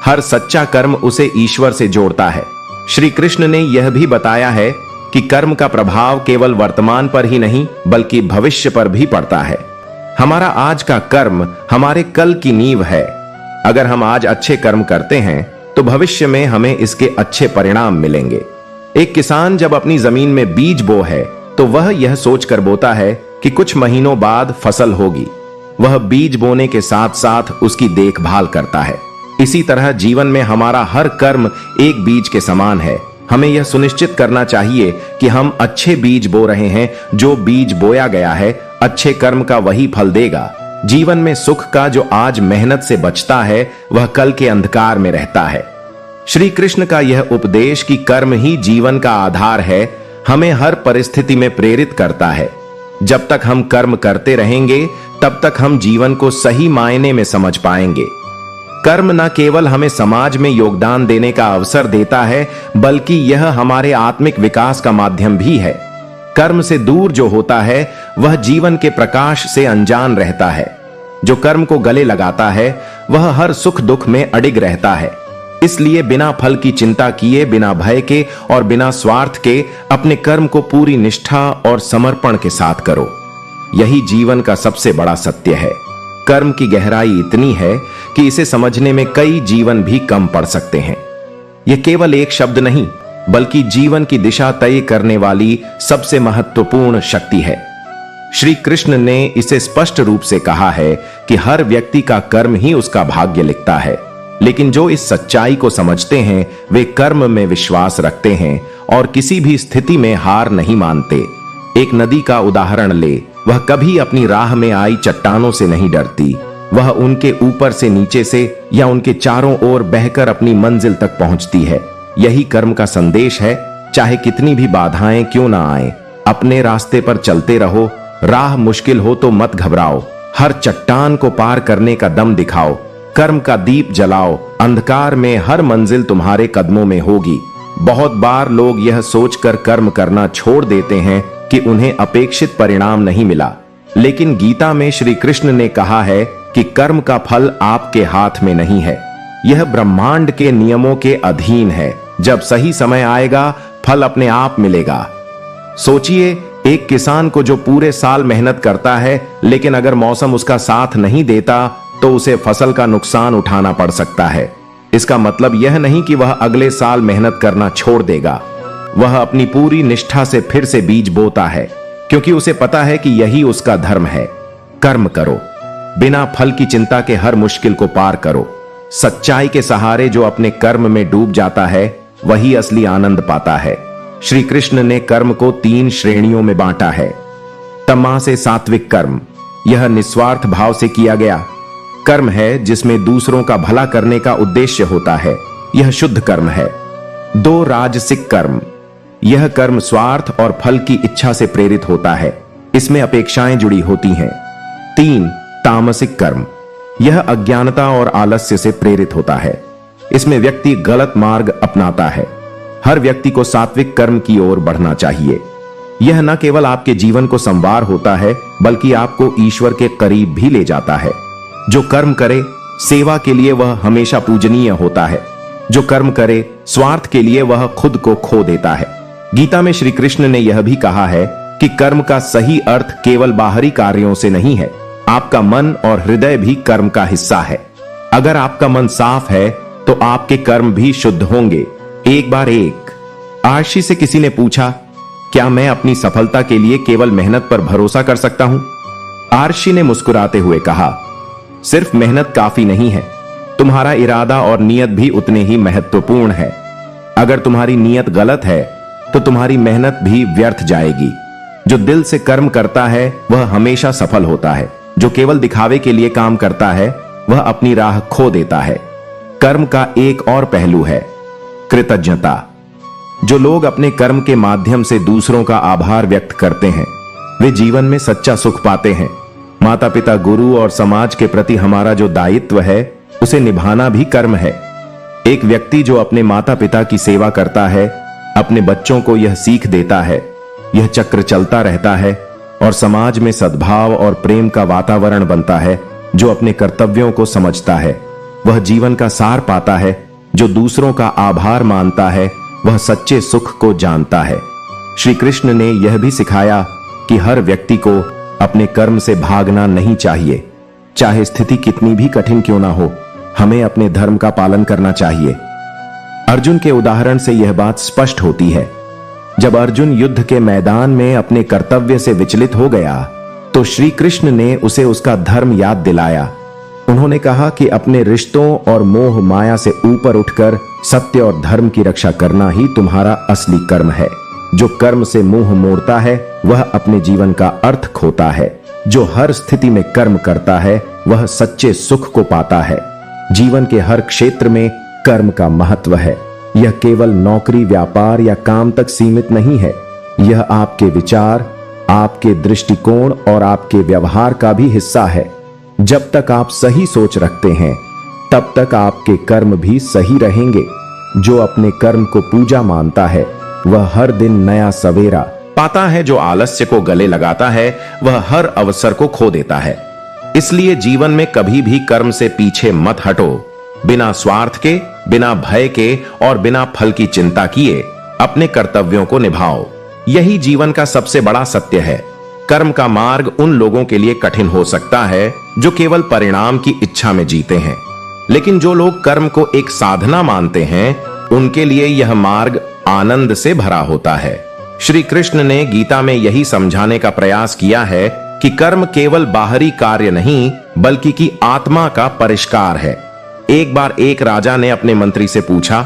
हर सच्चा कर्म उसे ईश्वर से जोड़ता है। श्री कृष्ण ने यह भी बताया है कि कर्म का प्रभाव केवल वर्तमान पर ही नहीं बल्कि भविष्य पर भी पड़ता है। हमारा आज का कर्म हमारे कल की नींव है। अगर हम आज अच्छे कर्म करते हैं तो भविष्य में हमें इसके अच्छे परिणाम मिलेंगे। एक किसान जब अपनी जमीन में बीज बो है तो वह यह सोचकर बोता है कि कुछ महीनों बाद फसल होगी। वह बीज बोने के साथ साथ उसकी देखभाल करता है। इसी तरह जीवन में हमारा हर कर्म एक बीज के समान है। हमें यह सुनिश्चित करना चाहिए कि हम अच्छे बीज बो रहे हैं। जो बीज बोया गया है अच्छे कर्म का वही फल देगा। जीवन में सुख का जो आज मेहनत से बचता है वह कल के अंधकार में रहता है। श्री कृष्ण का यह उपदेश कि कर्म ही जीवन का आधार है हमें हर परिस्थिति में प्रेरित करता है। जब तक हम कर्म करते रहेंगे तब तक हम जीवन को सही मायने में समझ पाएंगे। कर्म न केवल हमें समाज में योगदान देने का अवसर देता है बल्कि यह हमारे आत्मिक विकास का माध्यम भी है। कर्म से दूर जो होता है वह जीवन के प्रकाश से अनजान रहता है। जो कर्म को गले लगाता है वह हर सुख दुख में अडिग रहता है। इसलिए बिना फल की चिंता किए, बिना भय के और बिना स्वार्थ के अपने कर्म को पूरी निष्ठा और समर्पण के साथ करो। यही जीवन का सबसे बड़ा सत्य है। कर्म की गहराई इतनी है कि इसे समझने में कई जीवन भी कम पड़ सकते हैं। यह केवल एक शब्द नहीं, बल्कि जीवन की दिशा तय करने वाली सबसे महत्वपूर्ण शक्ति है। श्री कृष्ण ने इसे स्पष्ट रूप से कहा है कि हर व्यक्ति का कर्म ही उसका भाग्य लिखता है। लेकिन जो इस सच्चाई को समझते हैं वे कर्म में विश्वास रखते हैं और किसी भी स्थिति में हार नहीं मानते। एक नदी का उदाहरण ले, वह कभी अपनी राह में आई चट्टानों से नहीं डरती। वह उनके ऊपर से, नीचे से या उनके चारों ओर बहकर अपनी मंजिल तक पहुंचती है। यही कर्म का संदेश है। चाहे कितनी भी बाधाएं क्यों ना आए, अपने रास्ते पर चलते रहो। राह मुश्किल हो तो मत घबराओ, हर चट्टान को पार करने का दम दिखाओ। कर्म का दीप जलाओ, अंधकार में हर मंजिल तुम्हारे कदमों में होगी। बहुत बार लोग यह सोचकर कर्म करना छोड़ देते हैं कि उन्हें अपेक्षित परिणाम नहीं मिला, लेकिन गीता में श्री कृष्ण ने कहा है कि कर्म का फल आपके हाथ में नहीं है, यह ब्रह्मांड के नियमों के अधीन है। जब सही समय आएगा फल अपने आप मिलेगा। सोचिए, एक किसान को जो पूरे साल मेहनत करता है, लेकिन अगर मौसम उसका साथ नहीं देता तो उसे फसल का नुकसान उठाना पड़ सकता है। इसका मतलब यह नहीं कि वह अगले साल मेहनत करना छोड़ देगा। वह अपनी पूरी निष्ठा से फिर से बीज बोता है, क्योंकि उसे पता है कि यही उसका धर्म है। कर्म करो, बिना फल की चिंता के हर मुश्किल को पार करो। सच्चाई के सहारे जो अपने कर्म में डूब जाता है वही असली आनंद पाता है। श्री कृष्ण ने कर्म को 3 श्रेणियों में बांटा है। तमा से सात्विक कर्म, यह निस्वार्थ भाव से किया गया कर्म है, जिसमें दूसरों का भला करने का उद्देश्य होता है, यह शुद्ध कर्म है। 2 राजसिक कर्म, यह कर्म स्वार्थ और फल की इच्छा से प्रेरित होता है, इसमें अपेक्षाएं जुड़ी होती हैं। 3 तामसिक कर्म, यह अज्ञानता और आलस्य से प्रेरित होता है, इसमें व्यक्ति गलत मार्ग अपनाता है। हर व्यक्ति को सात्विक कर्म की ओर बढ़ना चाहिए। यह न केवल आपके जीवन को संवार होता है, बल्कि आपको ईश्वर के करीब भी ले जाता है। जो कर्म करे सेवा के लिए वह हमेशा पूजनीय होता है, जो कर्म करे स्वार्थ के लिए वह खुद को खो देता है। गीता में श्री कृष्ण ने यह भी कहा है कि कर्म का सही अर्थ केवल बाहरी कार्यों से नहीं है, आपका मन और हृदय भी कर्म का हिस्सा है। अगर आपका मन साफ है तो आपके कर्म भी शुद्ध होंगे। एक बार एक आर्षी से किसी ने पूछा, क्या मैं अपनी सफलता के लिए केवल मेहनत पर भरोसा कर सकता हूं? आर्षी ने मुस्कुराते हुए कहा, सिर्फ मेहनत काफी नहीं है, तुम्हारा इरादा और नियत भी उतने ही महत्वपूर्ण है। अगर तुम्हारी नियत गलत है तो तुम्हारी मेहनत भी व्यर्थ जाएगी। जो दिल से कर्म करता है वह हमेशा सफल होता है, जो केवल दिखावे के लिए काम करता है वह अपनी राह खो देता है। कर्म का एक और पहलू है कृतज्ञता। जो लोग अपने कर्म के माध्यम से दूसरों का आभार व्यक्त करते हैं वे जीवन में सच्चा सुख पाते हैं। माता पिता, गुरु और समाज के प्रति हमारा जो दायित्व है उसे निभाना भी कर्म है। एक व्यक्ति जो अपने माता पिता की सेवा करता है, अपने बच्चों को यह सीख देता है, यह चक्र चलता रहता है और समाज में सद्भाव और प्रेम का वातावरण बनता है। जो अपने कर्तव्यों को समझता है वह जीवन का सार पाता है। जो दूसरों का आभार मानता है वह सच्चे सुख को जानता है। श्री कृष्ण ने यह भी सिखाया कि हर व्यक्ति को अपने कर्म से भागना नहीं चाहिए। चाहे स्थिति कितनी भी कठिन क्यों ना हो, हमें अपने धर्म का पालन करना चाहिए। अर्जुन के उदाहरण से यह बात स्पष्ट होती है। जब अर्जुन युद्ध के मैदान में अपने कर्तव्य से विचलित हो गया तो श्री कृष्ण ने उसे उसका धर्म याद दिलाया। उन्होंने कहा कि अपने रिश्तों और मोह माया से ऊपर उठकर सत्य और धर्म की रक्षा करना ही तुम्हारा असली कर्म है। जो कर्म से मुंह मोड़ता है वह अपने जीवन का अर्थ खोता है। जो हर स्थिति में कर्म करता है वह सच्चे सुख को पाता है। जीवन के हर क्षेत्र में कर्म का महत्व है। यह केवल नौकरी, व्यापार या काम तक सीमित नहीं है। यह आपके विचार, आपके दृष्टिकोण और आपके व्यवहार का भी हिस्सा है। जब तक आप सही सोच रखते हैं तब तक आपके कर्म भी सही रहेंगे। जो अपने कर्म को पूजा मानता है वह हर दिन नया सवेरा पाता है। जो आलस्य को गले लगाता है वह हर अवसर को खो देता है। इसलिए जीवन में कभी भी कर्म से पीछे मत हटो। बिना स्वार्थ के, बिना भय के और बिना फल की चिंता किए अपने कर्तव्यों को निभाओ। यही जीवन का सबसे बड़ा सत्य है। कर्म का मार्ग उन लोगों के लिए कठिन हो सकता है जो केवल परिणाम की इच्छा में जीते हैं, लेकिन जो लोग कर्म को एक साधना मानते हैं उनके लिए यह मार्ग आनंद से भरा होता है। श्री कृष्ण ने गीता में यही समझाने का प्रयास किया है कि कर्म केवल बाहरी कार्य नहीं बल्कि कि आत्मा का परिष्कार है। एक बार एक राजा ने अपने मंत्री से पूछा,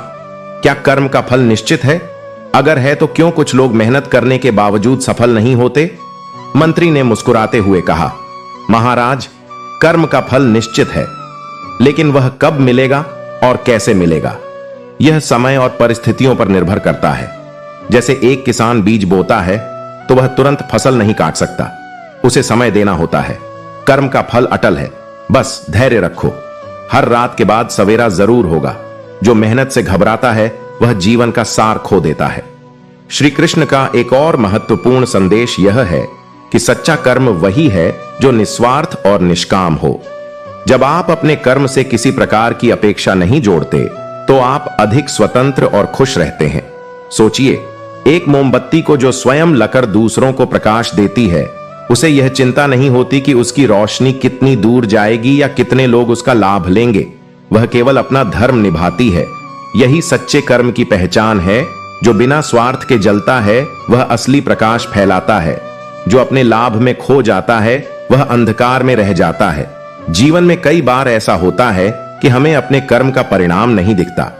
क्या कर्म का फल निश्चित है? अगर है तो क्यों कुछ लोग मेहनत करने के बावजूद सफल नहीं होते? मंत्री ने मुस्कुराते हुए कहा, महाराज, कर्म का फल निश्चित है, लेकिन वह कब मिलेगा और कैसे मिलेगा यह समय और परिस्थितियों पर निर्भर करता है। जैसे एक किसान बीज बोता है तो वह तुरंत फसल नहीं काट सकता, उसे समय देना होता है। कर्म का फल अटल है, बस धैर्य रखो। हर रात के बाद सवेरा जरूर होगा। जो मेहनत से घबराता है वह जीवन का सार खो देता है। श्री कृष्ण का एक और महत्वपूर्ण संदेश यह है कि सच्चा कर्म वही है जो निस्वार्थ और निष्काम हो। जब आप अपने कर्म से किसी प्रकार की अपेक्षा नहीं जोड़ते तो आप अधिक स्वतंत्र और खुश रहते हैं। सोचिए, एक मोमबत्ती को जो स्वयं लकर दूसरों को प्रकाश देती है, उसे यह चिंता नहीं होती कि उसकी रोशनी कितनी दूर जाएगी या कितने लोग उसका लाभ लेंगे। वह केवल अपना धर्म निभाती है। यही सच्चे कर्म की पहचान है। जो बिना स्वार्थ के जलता है वह असली प्रकाश फैलाता है। जो अपने लाभ में खो जाता है वह अंधकार में रह जाता है। जीवन में कई बार ऐसा होता है कि हमें अपने कर्म का परिणाम नहीं दिखता।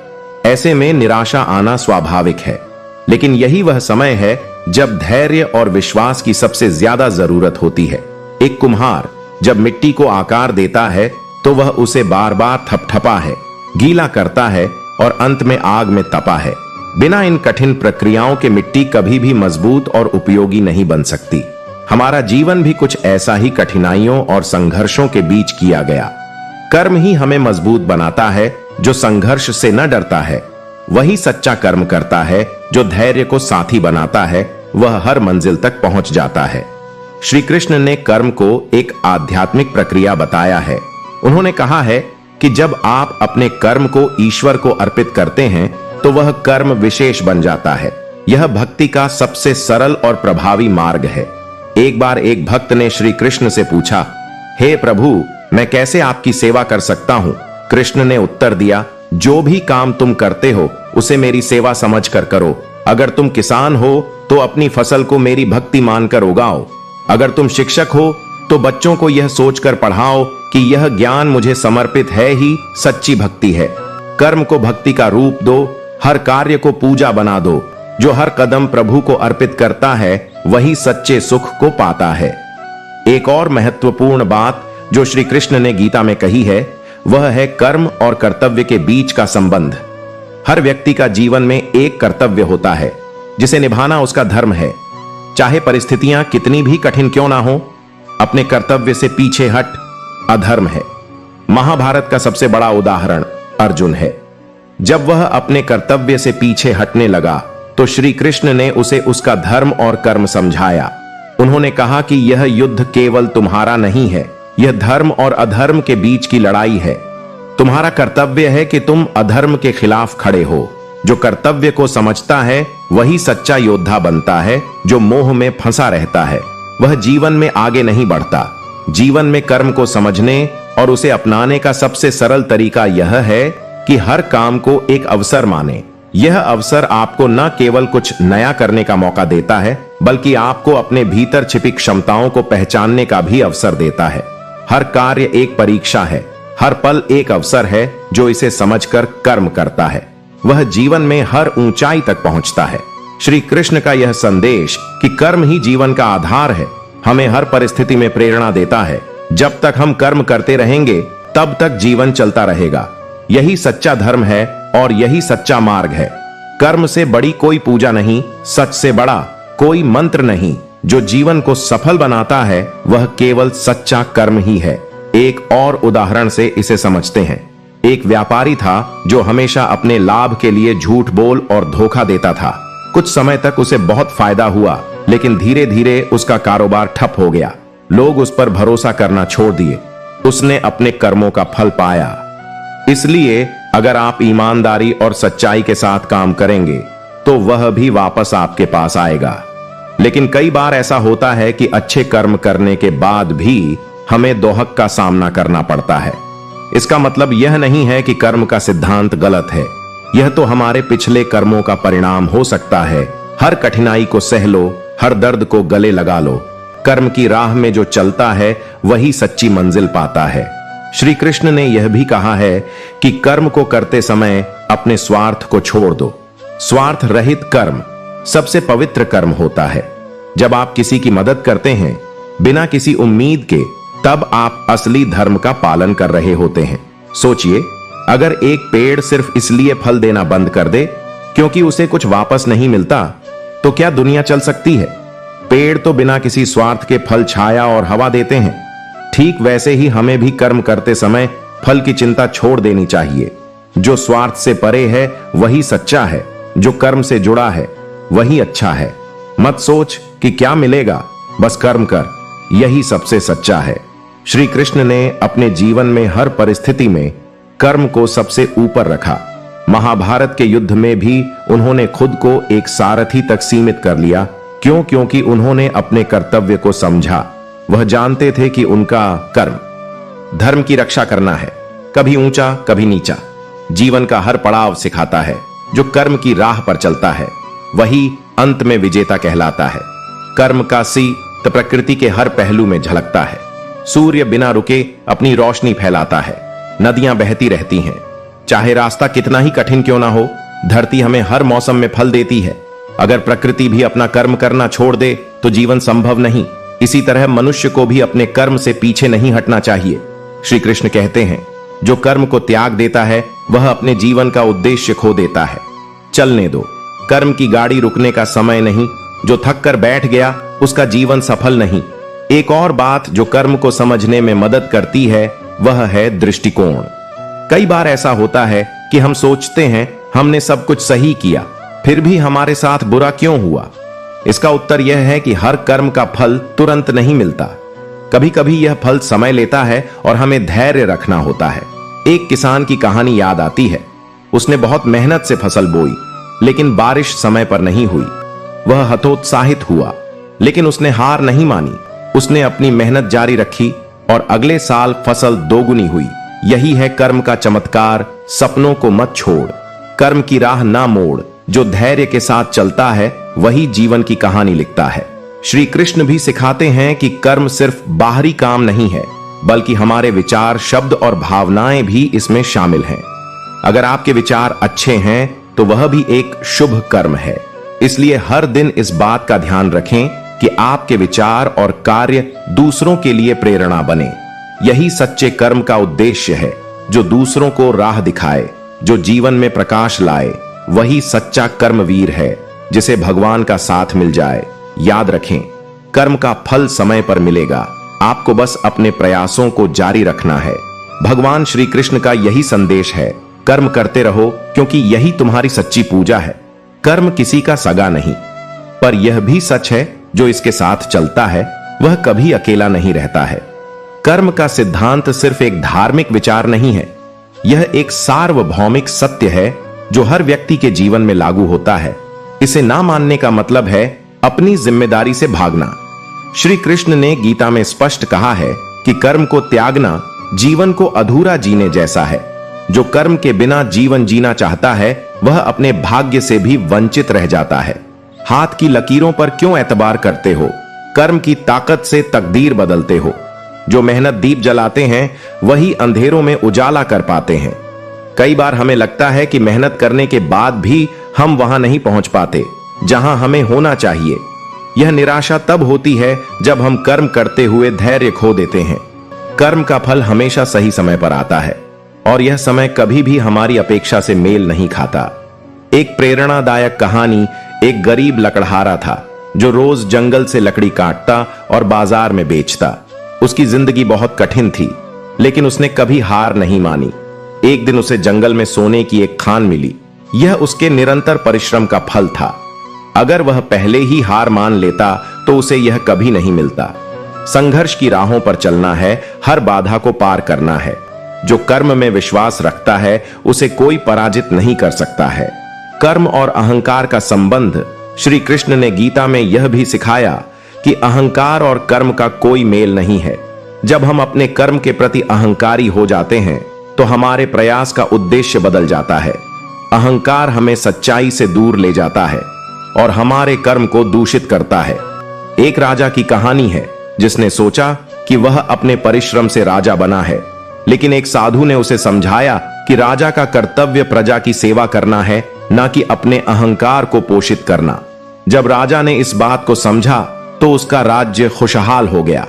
ऐसे में निराशा आना स्वाभाविक है, लेकिन यही वह समय है जब धैर्य और विश्वास की सबसे ज्यादा जरूरत होती है। एक कुम्हार जब मिट्टी को आकार देता है तो वह उसे बार बार थपथपा है, गीला करता है और अंत में आग में तपा है। बिना इन कठिन प्रक्रियाओं के मिट्टी कभी भी मजबूत और उपयोगी नहीं बन सकती। हमारा जीवन भी कुछ ऐसा ही कठिनाइयों और संघर्षों के बीच किया गया। कर्म ही हमें मजबूत बनाता है। जो संघर्ष से न डरता है वही सच्चा कर्म करता है। जो धैर्य को साथी बनाता है वह हर मंजिल तक पहुंच जाता है। श्री कृष्ण ने कर्म को एक आध्यात्मिक प्रक्रिया बताया है। उन्होंने कहा है कि जब आप अपने कर्म को ईश्वर को अर्पित करते हैं तो वह कर्म विशेष बन जाता है। यह भक्ति का सबसे सरल और प्रभावी मार्ग है। एक बार एक भक्त ने श्री कृष्ण से पूछा, हे प्रभु, मैं कैसे आपकी सेवा कर सकता हूं? कृष्ण ने उत्तर दिया, जो भी काम तुम करते हो उसे मेरी सेवा समझकर करो। अगर तुम किसान हो तो अपनी फसल को मेरी भक्ति मानकर उगाओ। अगर तुम शिक्षक हो तो बच्चों को यह सोचकर पढ़ाओ कि यह ज्ञान मुझे समर्पित है ही सच्ची भक्ति है। कर्म को भक्ति का रूप दो, हर कार्य को पूजा बना दो। जो हर कदम प्रभु को अर्पित करता है वही सच्चे सुख को पाता है। एक और महत्वपूर्ण बात जो श्री कृष्ण ने गीता में कही है वह है कर्म और कर्तव्य के बीच का संबंध। हर व्यक्ति का जीवन में एक कर्तव्य होता है जिसे निभाना उसका धर्म है। चाहे परिस्थितियां कितनी भी कठिन क्यों ना हो, अपने कर्तव्य से पीछे हट अधर्म है। महाभारत का सबसे बड़ा उदाहरण अर्जुन है। जब वह अपने कर्तव्य से पीछे हटने लगा तो श्री कृष्ण ने उसे उसका धर्म और कर्म समझाया। उन्होंने कहा कि यह युद्ध केवल तुम्हारा नहीं है, यह धर्म और अधर्म के बीच की लड़ाई है। तुम्हारा कर्तव्य है कि तुम अधर्म के खिलाफ खड़े हो। जो कर्तव्य को समझता है वही सच्चा योद्धा बनता है। जो मोह में फंसा रहता है वह जीवन में आगे नहीं बढ़ता। जीवन में कर्म को समझने और उसे अपनाने का सबसे सरल तरीका यह है कि हर काम को एक अवसर माने। यह अवसर आपको न केवल कुछ नया करने का मौका देता है बल्कि आपको अपने भीतर छिपी क्षमताओं को पहचानने का भी अवसर देता है। हर कार्य एक परीक्षा है, हर पल एक अवसर है। जो इसे समझकर कर्म करता है वह जीवन में हर ऊंचाई तक पहुंचता है। श्री कृष्ण का यह संदेश कि कर्म ही जीवन का आधार है हमें हर परिस्थिति में प्रेरणा देता है। जब तक हम कर्म करते रहेंगे तब तक जीवन चलता रहेगा। यही सच्चा धर्म है और यही सच्चा मार्ग है। कर्म से बड़ी कोई पूजा नहीं, सच से बड़ा कोई मंत्र नहीं। जो जीवन को सफल बनाता है वह केवल सच्चा कर्म ही है। एक और उदाहरण से इसे समझते हैं। एक व्यापारी था जो हमेशा अपने लाभ के लिए झूठ बोल और धोखा देता था। कुछ समय तक उसे बहुत फायदा हुआ, लेकिन धीरे धीरे उसका कारोबार ठप हो गया। लोग उस पर भरोसा करना छोड़ दिए। उसने अपने कर्मों का फल पाया। इसलिए अगर आप ईमानदारी और सच्चाई के साथ काम करेंगे तो वह भी वापस आपके पास आएगा। लेकिन कई बार ऐसा होता है कि अच्छे कर्म करने के बाद भी हमें दोहक का सामना करना पड़ता है। इसका मतलब यह नहीं है कि कर्म का सिद्धांत गलत है। यह तो हमारे पिछले कर्मों का परिणाम हो सकता है। हर कठिनाई को सह लो, हर दर्द को गले लगा लो। कर्म की राह में जो चलता है वही सच्ची मंजिल पाता है। श्री कृष्ण ने यह भी कहा है कि कर्म को करते समय अपने स्वार्थ को छोड़ दो। स्वार्थ रहित कर्म सबसे पवित्र कर्म होता है। जब आप किसी की मदद करते हैं बिना किसी उम्मीद के, तब आप असली धर्म का पालन कर रहे होते हैं। सोचिए, अगर एक पेड़ सिर्फ इसलिए फल देना बंद कर दे क्योंकि उसे कुछ वापस नहीं मिलता, तो क्या दुनिया चल सकती है? पेड़ तो बिना किसी स्वार्थ के फल, छाया और हवा देते हैं। ठीक वैसे ही हमें भी कर्म करते समय फल की चिंता छोड़ देनी चाहिए। जो स्वार्थ से परे है वही सच्चा है, जो कर्म से जुड़ा है वही अच्छा है। मत सोच कि क्या मिलेगा, बस कर्म कर, यही सबसे सच्चा है। श्री कृष्ण ने अपने जीवन में हर परिस्थिति में कर्म को सबसे ऊपर रखा। महाभारत के युद्ध में भी उन्होंने खुद को एक सारथी तक सीमित कर लिया। क्यों? क्योंकि उन्होंने अपने कर्तव्य को समझा। वह जानते थे कि उनका कर्म धर्म की रक्षा करना है। कभी ऊंचा, कभी नीचा, जीवन का हर पड़ाव सिखाता है। जो कर्म की राह पर चलता है वही अंत में विजेता कहलाता है। कर्म का सीत प्रकृति के हर पहलू में झलकता है। सूर्य बिना रुके अपनी रोशनी फैलाता है। नदियां बहती रहती हैं, चाहे रास्ता कितना ही कठिन क्यों ना हो। धरती हमें हर मौसम में फल देती है। अगर प्रकृति भी अपना कर्म करना छोड़ दे तो जीवन संभव नहीं। इसी तरह मनुष्य को भी अपने कर्म से पीछे नहीं हटना चाहिए। श्री कृष्ण कहते हैं, जो कर्म को त्याग देता है वह अपने जीवन का उद्देश्य खो देता है। चलने दो, कर्म की गाड़ी रुकने का समय नहीं। जो थक कर बैठ गया उसका जीवन सफल नहीं। एक और बात जो कर्म को समझने में मदद करती है वह है दृष्टिकोण। कई बार ऐसा होता है कि हम सोचते हैं हमने सब कुछ सही किया, फिर भी हमारे साथ बुरा क्यों हुआ? इसका उत्तर यह है कि हर कर्म का फल तुरंत नहीं मिलता। कभी कभी यह फल समय लेता है और हमें धैर्य रखना होता है। एक किसान की कहानी याद आती है। उसने बहुत मेहनत से फसल बोई, लेकिन बारिश समय पर नहीं हुई। वह हतोत्साहित हुआ, लेकिन उसने हार नहीं मानी। उसने अपनी मेहनत जारी रखी और अगले साल फसल दोगुनी हुई। यही है कर्म का चमत्कार। सपनों को मत छोड़, कर्म की राह ना मोड़। जो धैर्य के साथ चलता है वही जीवन की कहानी लिखता है। श्री कृष्ण भी सिखाते हैं कि कर्म सिर्फ बाहरी काम नहीं है, बल्कि हमारे विचार, शब्द और भावनाएं भी इसमें शामिल हैं। अगर आपके विचार अच्छे हैं तो वह भी एक शुभ कर्म है। इसलिए हर दिन इस बात का ध्यान रखें कि आपके विचार और कार्य दूसरों के लिए प्रेरणा बने। यही सच्चे कर्म का उद्देश्य है। जो दूसरों को राह दिखाए, जो जीवन में प्रकाश लाए, वही सच्चा कर्मवीर है, जिसे भगवान का साथ मिल जाए। याद रखें, कर्म का फल समय पर मिलेगा। आपको बस अपने प्रयासों को जारी रखना है। भगवान श्री कृष्ण का यही संदेश है, कर्म करते रहो, क्योंकि यही तुम्हारी सच्ची पूजा है। कर्म किसी का सगा नहीं, पर यह भी सच है, जो इसके साथ चलता है वह कभी अकेला नहीं रहता है। कर्म का सिद्धांत सिर्फ एक धार्मिक विचार नहीं है, यह एक सार्वभौमिक सत्य है जो हर व्यक्ति के जीवन में लागू होता है। इसे ना मानने का मतलब है अपनी जिम्मेदारी से भागना। श्री कृष्ण ने गीता में स्पष्ट कहा है कि कर्म को त्यागना जीवन को अधूरा जीने जैसा है। जो कर्म के बिना जीवन जीना चाहता है वह अपने भाग्य से भी वंचित रह जाता है। हाथ की लकीरों पर क्यों एतबार करते हो? कर्म की ताकत से तकदीर बदलते हो। जो मेहनत दीप जलाते हैं वही अंधेरों में उजाला कर पाते हैं। कई बार हमें लगता है कि मेहनत करने के बाद भी हम वहां नहीं पहुंच पाते जहां हमें होना चाहिए। यह निराशा तब होती है जब हम कर्म करते हुए धैर्य खो देते हैं। कर्म का फल हमेशा सही समय पर आता है और यह समय कभी भी हमारी अपेक्षा से मेल नहीं खाता। एक प्रेरणादायक कहानी एक गरीब लकड़हारा था जो रोज जंगल से लकड़ी काटता और बाजार में बेचता। उसकी जिंदगी बहुत कठिन थी, लेकिन उसने कभी हार नहीं मानी। एक दिन उसे जंगल में सोने की एक खान मिली। यह उसके निरंतर परिश्रम का फल था। अगर वह पहले ही हार मान लेता तो उसे यह कभी नहीं मिलता। संघर्ष की राहों पर चलना है, हर बाधा को पार करना है। जो कर्म में विश्वास रखता है उसे कोई पराजित नहीं कर सकता है। कर्म और अहंकार का संबंध श्री कृष्ण ने गीता में यह भी सिखाया कि अहंकार और कर्म का कोई मेल नहीं है। जब हम अपने कर्म के प्रति अहंकारी हो जाते हैं तो हमारे प्रयास का उद्देश्य बदल जाता है। अहंकार हमें सच्चाई से दूर ले जाता है और हमारे कर्म को दूषित करता है। एक राजा की कहानी है जिसने सोचा कि वह अपने परिश्रम से राजा बना है, लेकिन एक साधु ने उसे समझाया कि राजा का कर्तव्य प्रजा की सेवा करना है, न कि अपने अहंकार को पोषित करना। जब राजा ने इस बात को समझा तो उसका राज्य खुशहाल हो गया।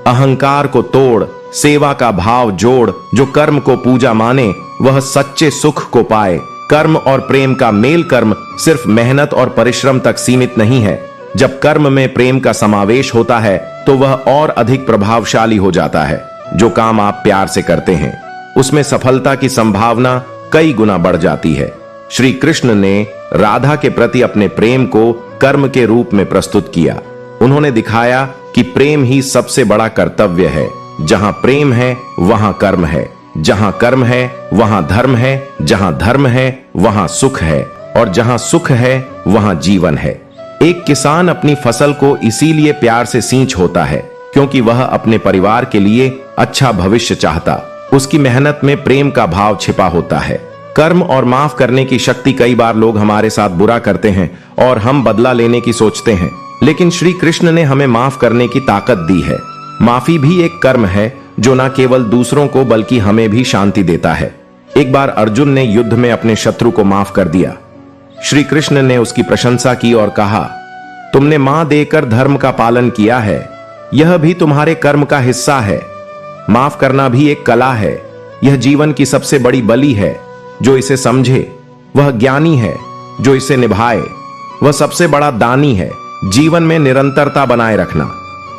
अहंकार को तोड़, सेवा का भाव जोड़, जो कर्म को पूजा माने वह सच्चे सुख को पाए। कर्म और प्रेम का मेल कर्म सिर्फ मेहनत और परिश्रम तक सीमित नहीं है। जब कर्म में प्रेम का समावेश होता है तो वह और अधिक प्रभावशाली हो जाता है। जो काम आप प्यार से करते हैं उसमें सफलता की संभावना कई गुना बढ़ जाती है। श्री कृष्ण ने राधा के प्रति अपने प्रेम को कर्म के रूप में प्रस्तुत किया। उन्होंने दिखाया कि प्रेम ही सबसे बड़ा कर्तव्य है। जहां प्रेम है वहां कर्म है, जहां कर्म है वहां धर्म है, जहां धर्म है वहां सुख है, और जहां सुख है वहां जीवन है। एक किसान अपनी फसल को इसीलिए प्यार से सींच होता है क्योंकि वह अपने परिवार के लिए अच्छा भविष्य चाहता। उसकी मेहनत में प्रेम का भाव छिपा होता है। कर्म और माफ करने की शक्ति कई बार लोग हमारे साथ बुरा करते हैं और हम बदला लेने की सोचते हैं, लेकिन श्री कृष्ण ने हमें माफ करने की ताकत दी है। माफी भी एक कर्म है जो न केवल दूसरों को बल्कि हमें भी शांति देता है। एक बार अर्जुन ने युद्ध में अपने शत्रु को माफ कर दिया। श्री कृष्ण ने उसकी प्रशंसा की और कहा, तुमने मां देकर धर्म का पालन किया है, यह भी तुम्हारे कर्म का हिस्सा है। माफ करना भी एक कला है। यह जीवन की सबसे बड़ी बलि है। जो इसे समझे वह ज्ञानी है, जो इसे निभाए वह सबसे बड़ा दानी है। जीवन में निरंतरता बनाए रखना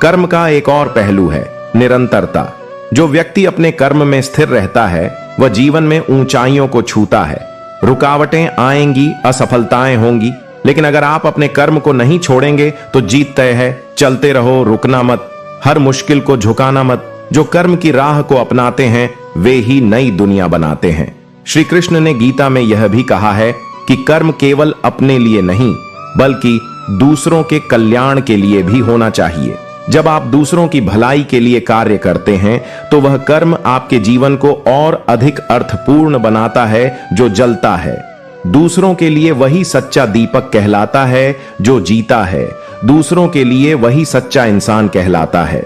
कर्म का एक और पहलू है, निरंतरता। जो व्यक्ति अपने कर्म में स्थिर रहता है वह जीवन में ऊंचाइयों को छूता है। रुकावटें आएंगी, असफलताएं होंगी, लेकिन अगर आप अपने कर्म को नहीं छोड़ेंगे तो जीत तय है। चलते रहो, रुकना मत, हर मुश्किल को झुकाना मत। जो कर्म की राह को अपनाते हैं वे ही नई दुनिया बनाते हैं। श्री कृष्ण ने गीता में यह भी कहा है कि कर्म केवल अपने लिए नहीं बल्कि दूसरों के कल्याण के लिए भी होना चाहिए। जब आप दूसरों की भलाई के लिए कार्य करते हैं तो वह कर्म आपके जीवन को और अधिक अर्थपूर्ण बनाता है। जो जलता है दूसरों के लिए वही सच्चा दीपक कहलाता है। जो जीता है दूसरों के लिए वही सच्चा इंसान कहलाता है।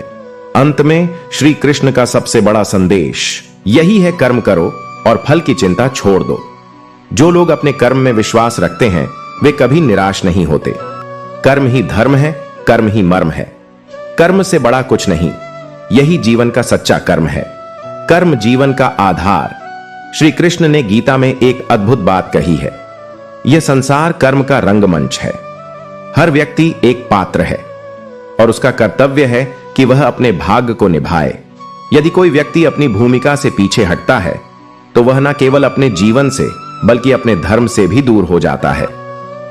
अंत में श्री कृष्ण का सबसे बड़ा संदेश यही है, कर्म करो और फल की चिंता छोड़ दो। जो लोग अपने कर्म में विश्वास रखते हैं वे कभी निराश नहीं होते। कर्म ही धर्म है, कर्म ही मर्म है। कर्म से बड़ा कुछ नहीं, यही जीवन का सच्चा कर्म है। कर्म जीवन का आधार। श्री कृष्ण ने गीता में एक अद्भुत बात कही है, यह संसार कर्म का रंगमंच है। हर व्यक्ति एक पात्र है और उसका कर्तव्य है कि वह अपने भाग्य को निभाए। यदि कोई व्यक्ति अपनी भूमिका से पीछे हटता है तो वह न केवल अपने जीवन से बल्कि अपने धर्म से भी दूर हो जाता है।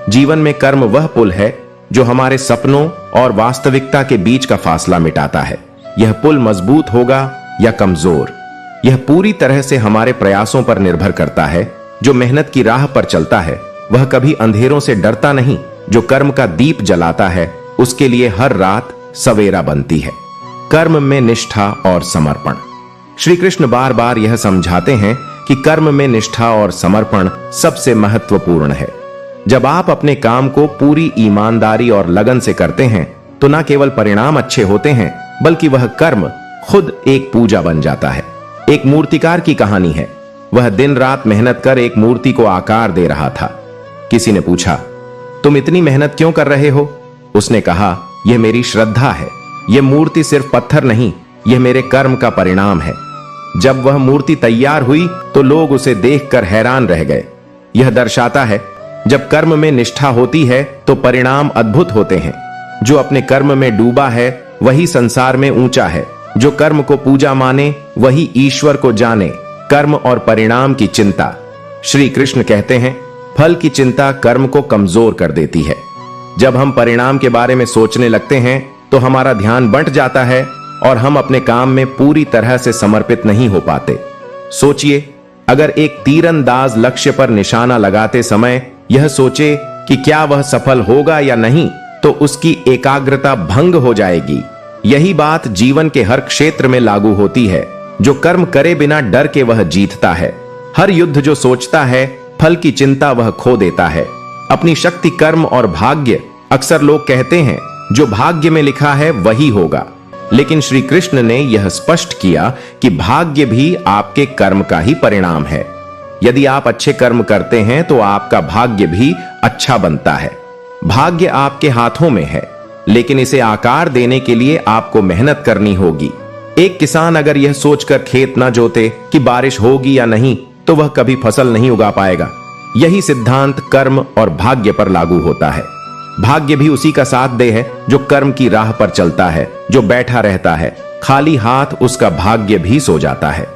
जीवन में कर्म वह पुल है जो हमारे सपनों और वास्तविकता के बीच का फासला मिटाता है। यह पुल मजबूत होगा या कमजोर, यह पूरी तरह से हमारे प्रयासों पर निर्भर करता है। जो मेहनत की राह पर चलता है वह कभी अंधेरों से डरता नहीं। जो कर्म का दीप जलाता है उसके लिए हर रात सवेरा बनती है। कर्म में निष्ठा और समर्पण। श्री कृष्ण बार बार यह समझाते हैं कि कर्म में निष्ठा और समर्पण सबसे महत्वपूर्ण है। जब आप अपने काम को पूरी ईमानदारी और लगन से करते हैं तो न केवल परिणाम अच्छे होते हैं बल्कि वह कर्म खुद एक पूजा बन जाता है। एक मूर्तिकार की कहानी है। वह दिन रात मेहनत कर एक मूर्ति को आकार दे रहा था। किसी ने पूछा, तुम इतनी मेहनत क्यों कर रहे हो? उसने कहा, यह मेरी श्रद्धा है। यह मूर्ति सिर्फ पत्थर नहीं, यह मेरे कर्म का परिणाम है। जब वह मूर्ति तैयार हुई तो लोग उसे देखकर हैरान रह गए। यह दर्शाता है जब कर्म में निष्ठा होती है तो परिणाम अद्भुत होते हैं। जो अपने कर्म में डूबा है वही संसार में ऊंचा है। जो कर्म को पूजा माने वही ईश्वर को जाने। कर्म और परिणाम की चिंता। श्री कृष्ण कहते हैं, फल की चिंता कर्म को कमजोर कर देती है। जब हम परिणाम के बारे में सोचने लगते हैं तो हमारा ध्यान बंट जाता है और हम अपने काम में पूरी तरह से समर्पित नहीं हो पाते। सोचिए, अगर एक तीरंदाज लक्ष्य पर निशाना लगाते समय यह सोचे कि क्या वह सफल होगा या नहीं, तो उसकी एकाग्रता भंग हो जाएगी। यही बात जीवन के हर क्षेत्र में लागू होती है। जो कर्म करे बिना डर के वह जीतता है। हर युद्ध जो सोचता है फल की चिंता वह खो देता है। अपनी शक्ति, कर्म और भाग्य, अक्सर लोग कहते हैं जो भाग्य में लिखा है वही होगा, लेकिन श्री कृष्ण ने यह स्पष्ट किया कि भाग्य भी आपके कर्म का ही परिणाम है। यदि आप अच्छे कर्म करते हैं तो आपका भाग्य भी अच्छा बनता है। भाग्य आपके हाथों में है, लेकिन इसे आकार देने के लिए आपको मेहनत करनी होगी। एक किसान अगर यह सोचकर खेत न जोते कि बारिश होगी या नहीं, तो वह कभी फसल नहीं उगा पाएगा। यही सिद्धांत कर्म और भाग्य पर लागू होता है। भाग्य भी उसी का साथ दे है जो कर्म की राह पर चलता है। जो बैठा रहता है खाली हाथ, उसका भाग्य भी सो जाता है।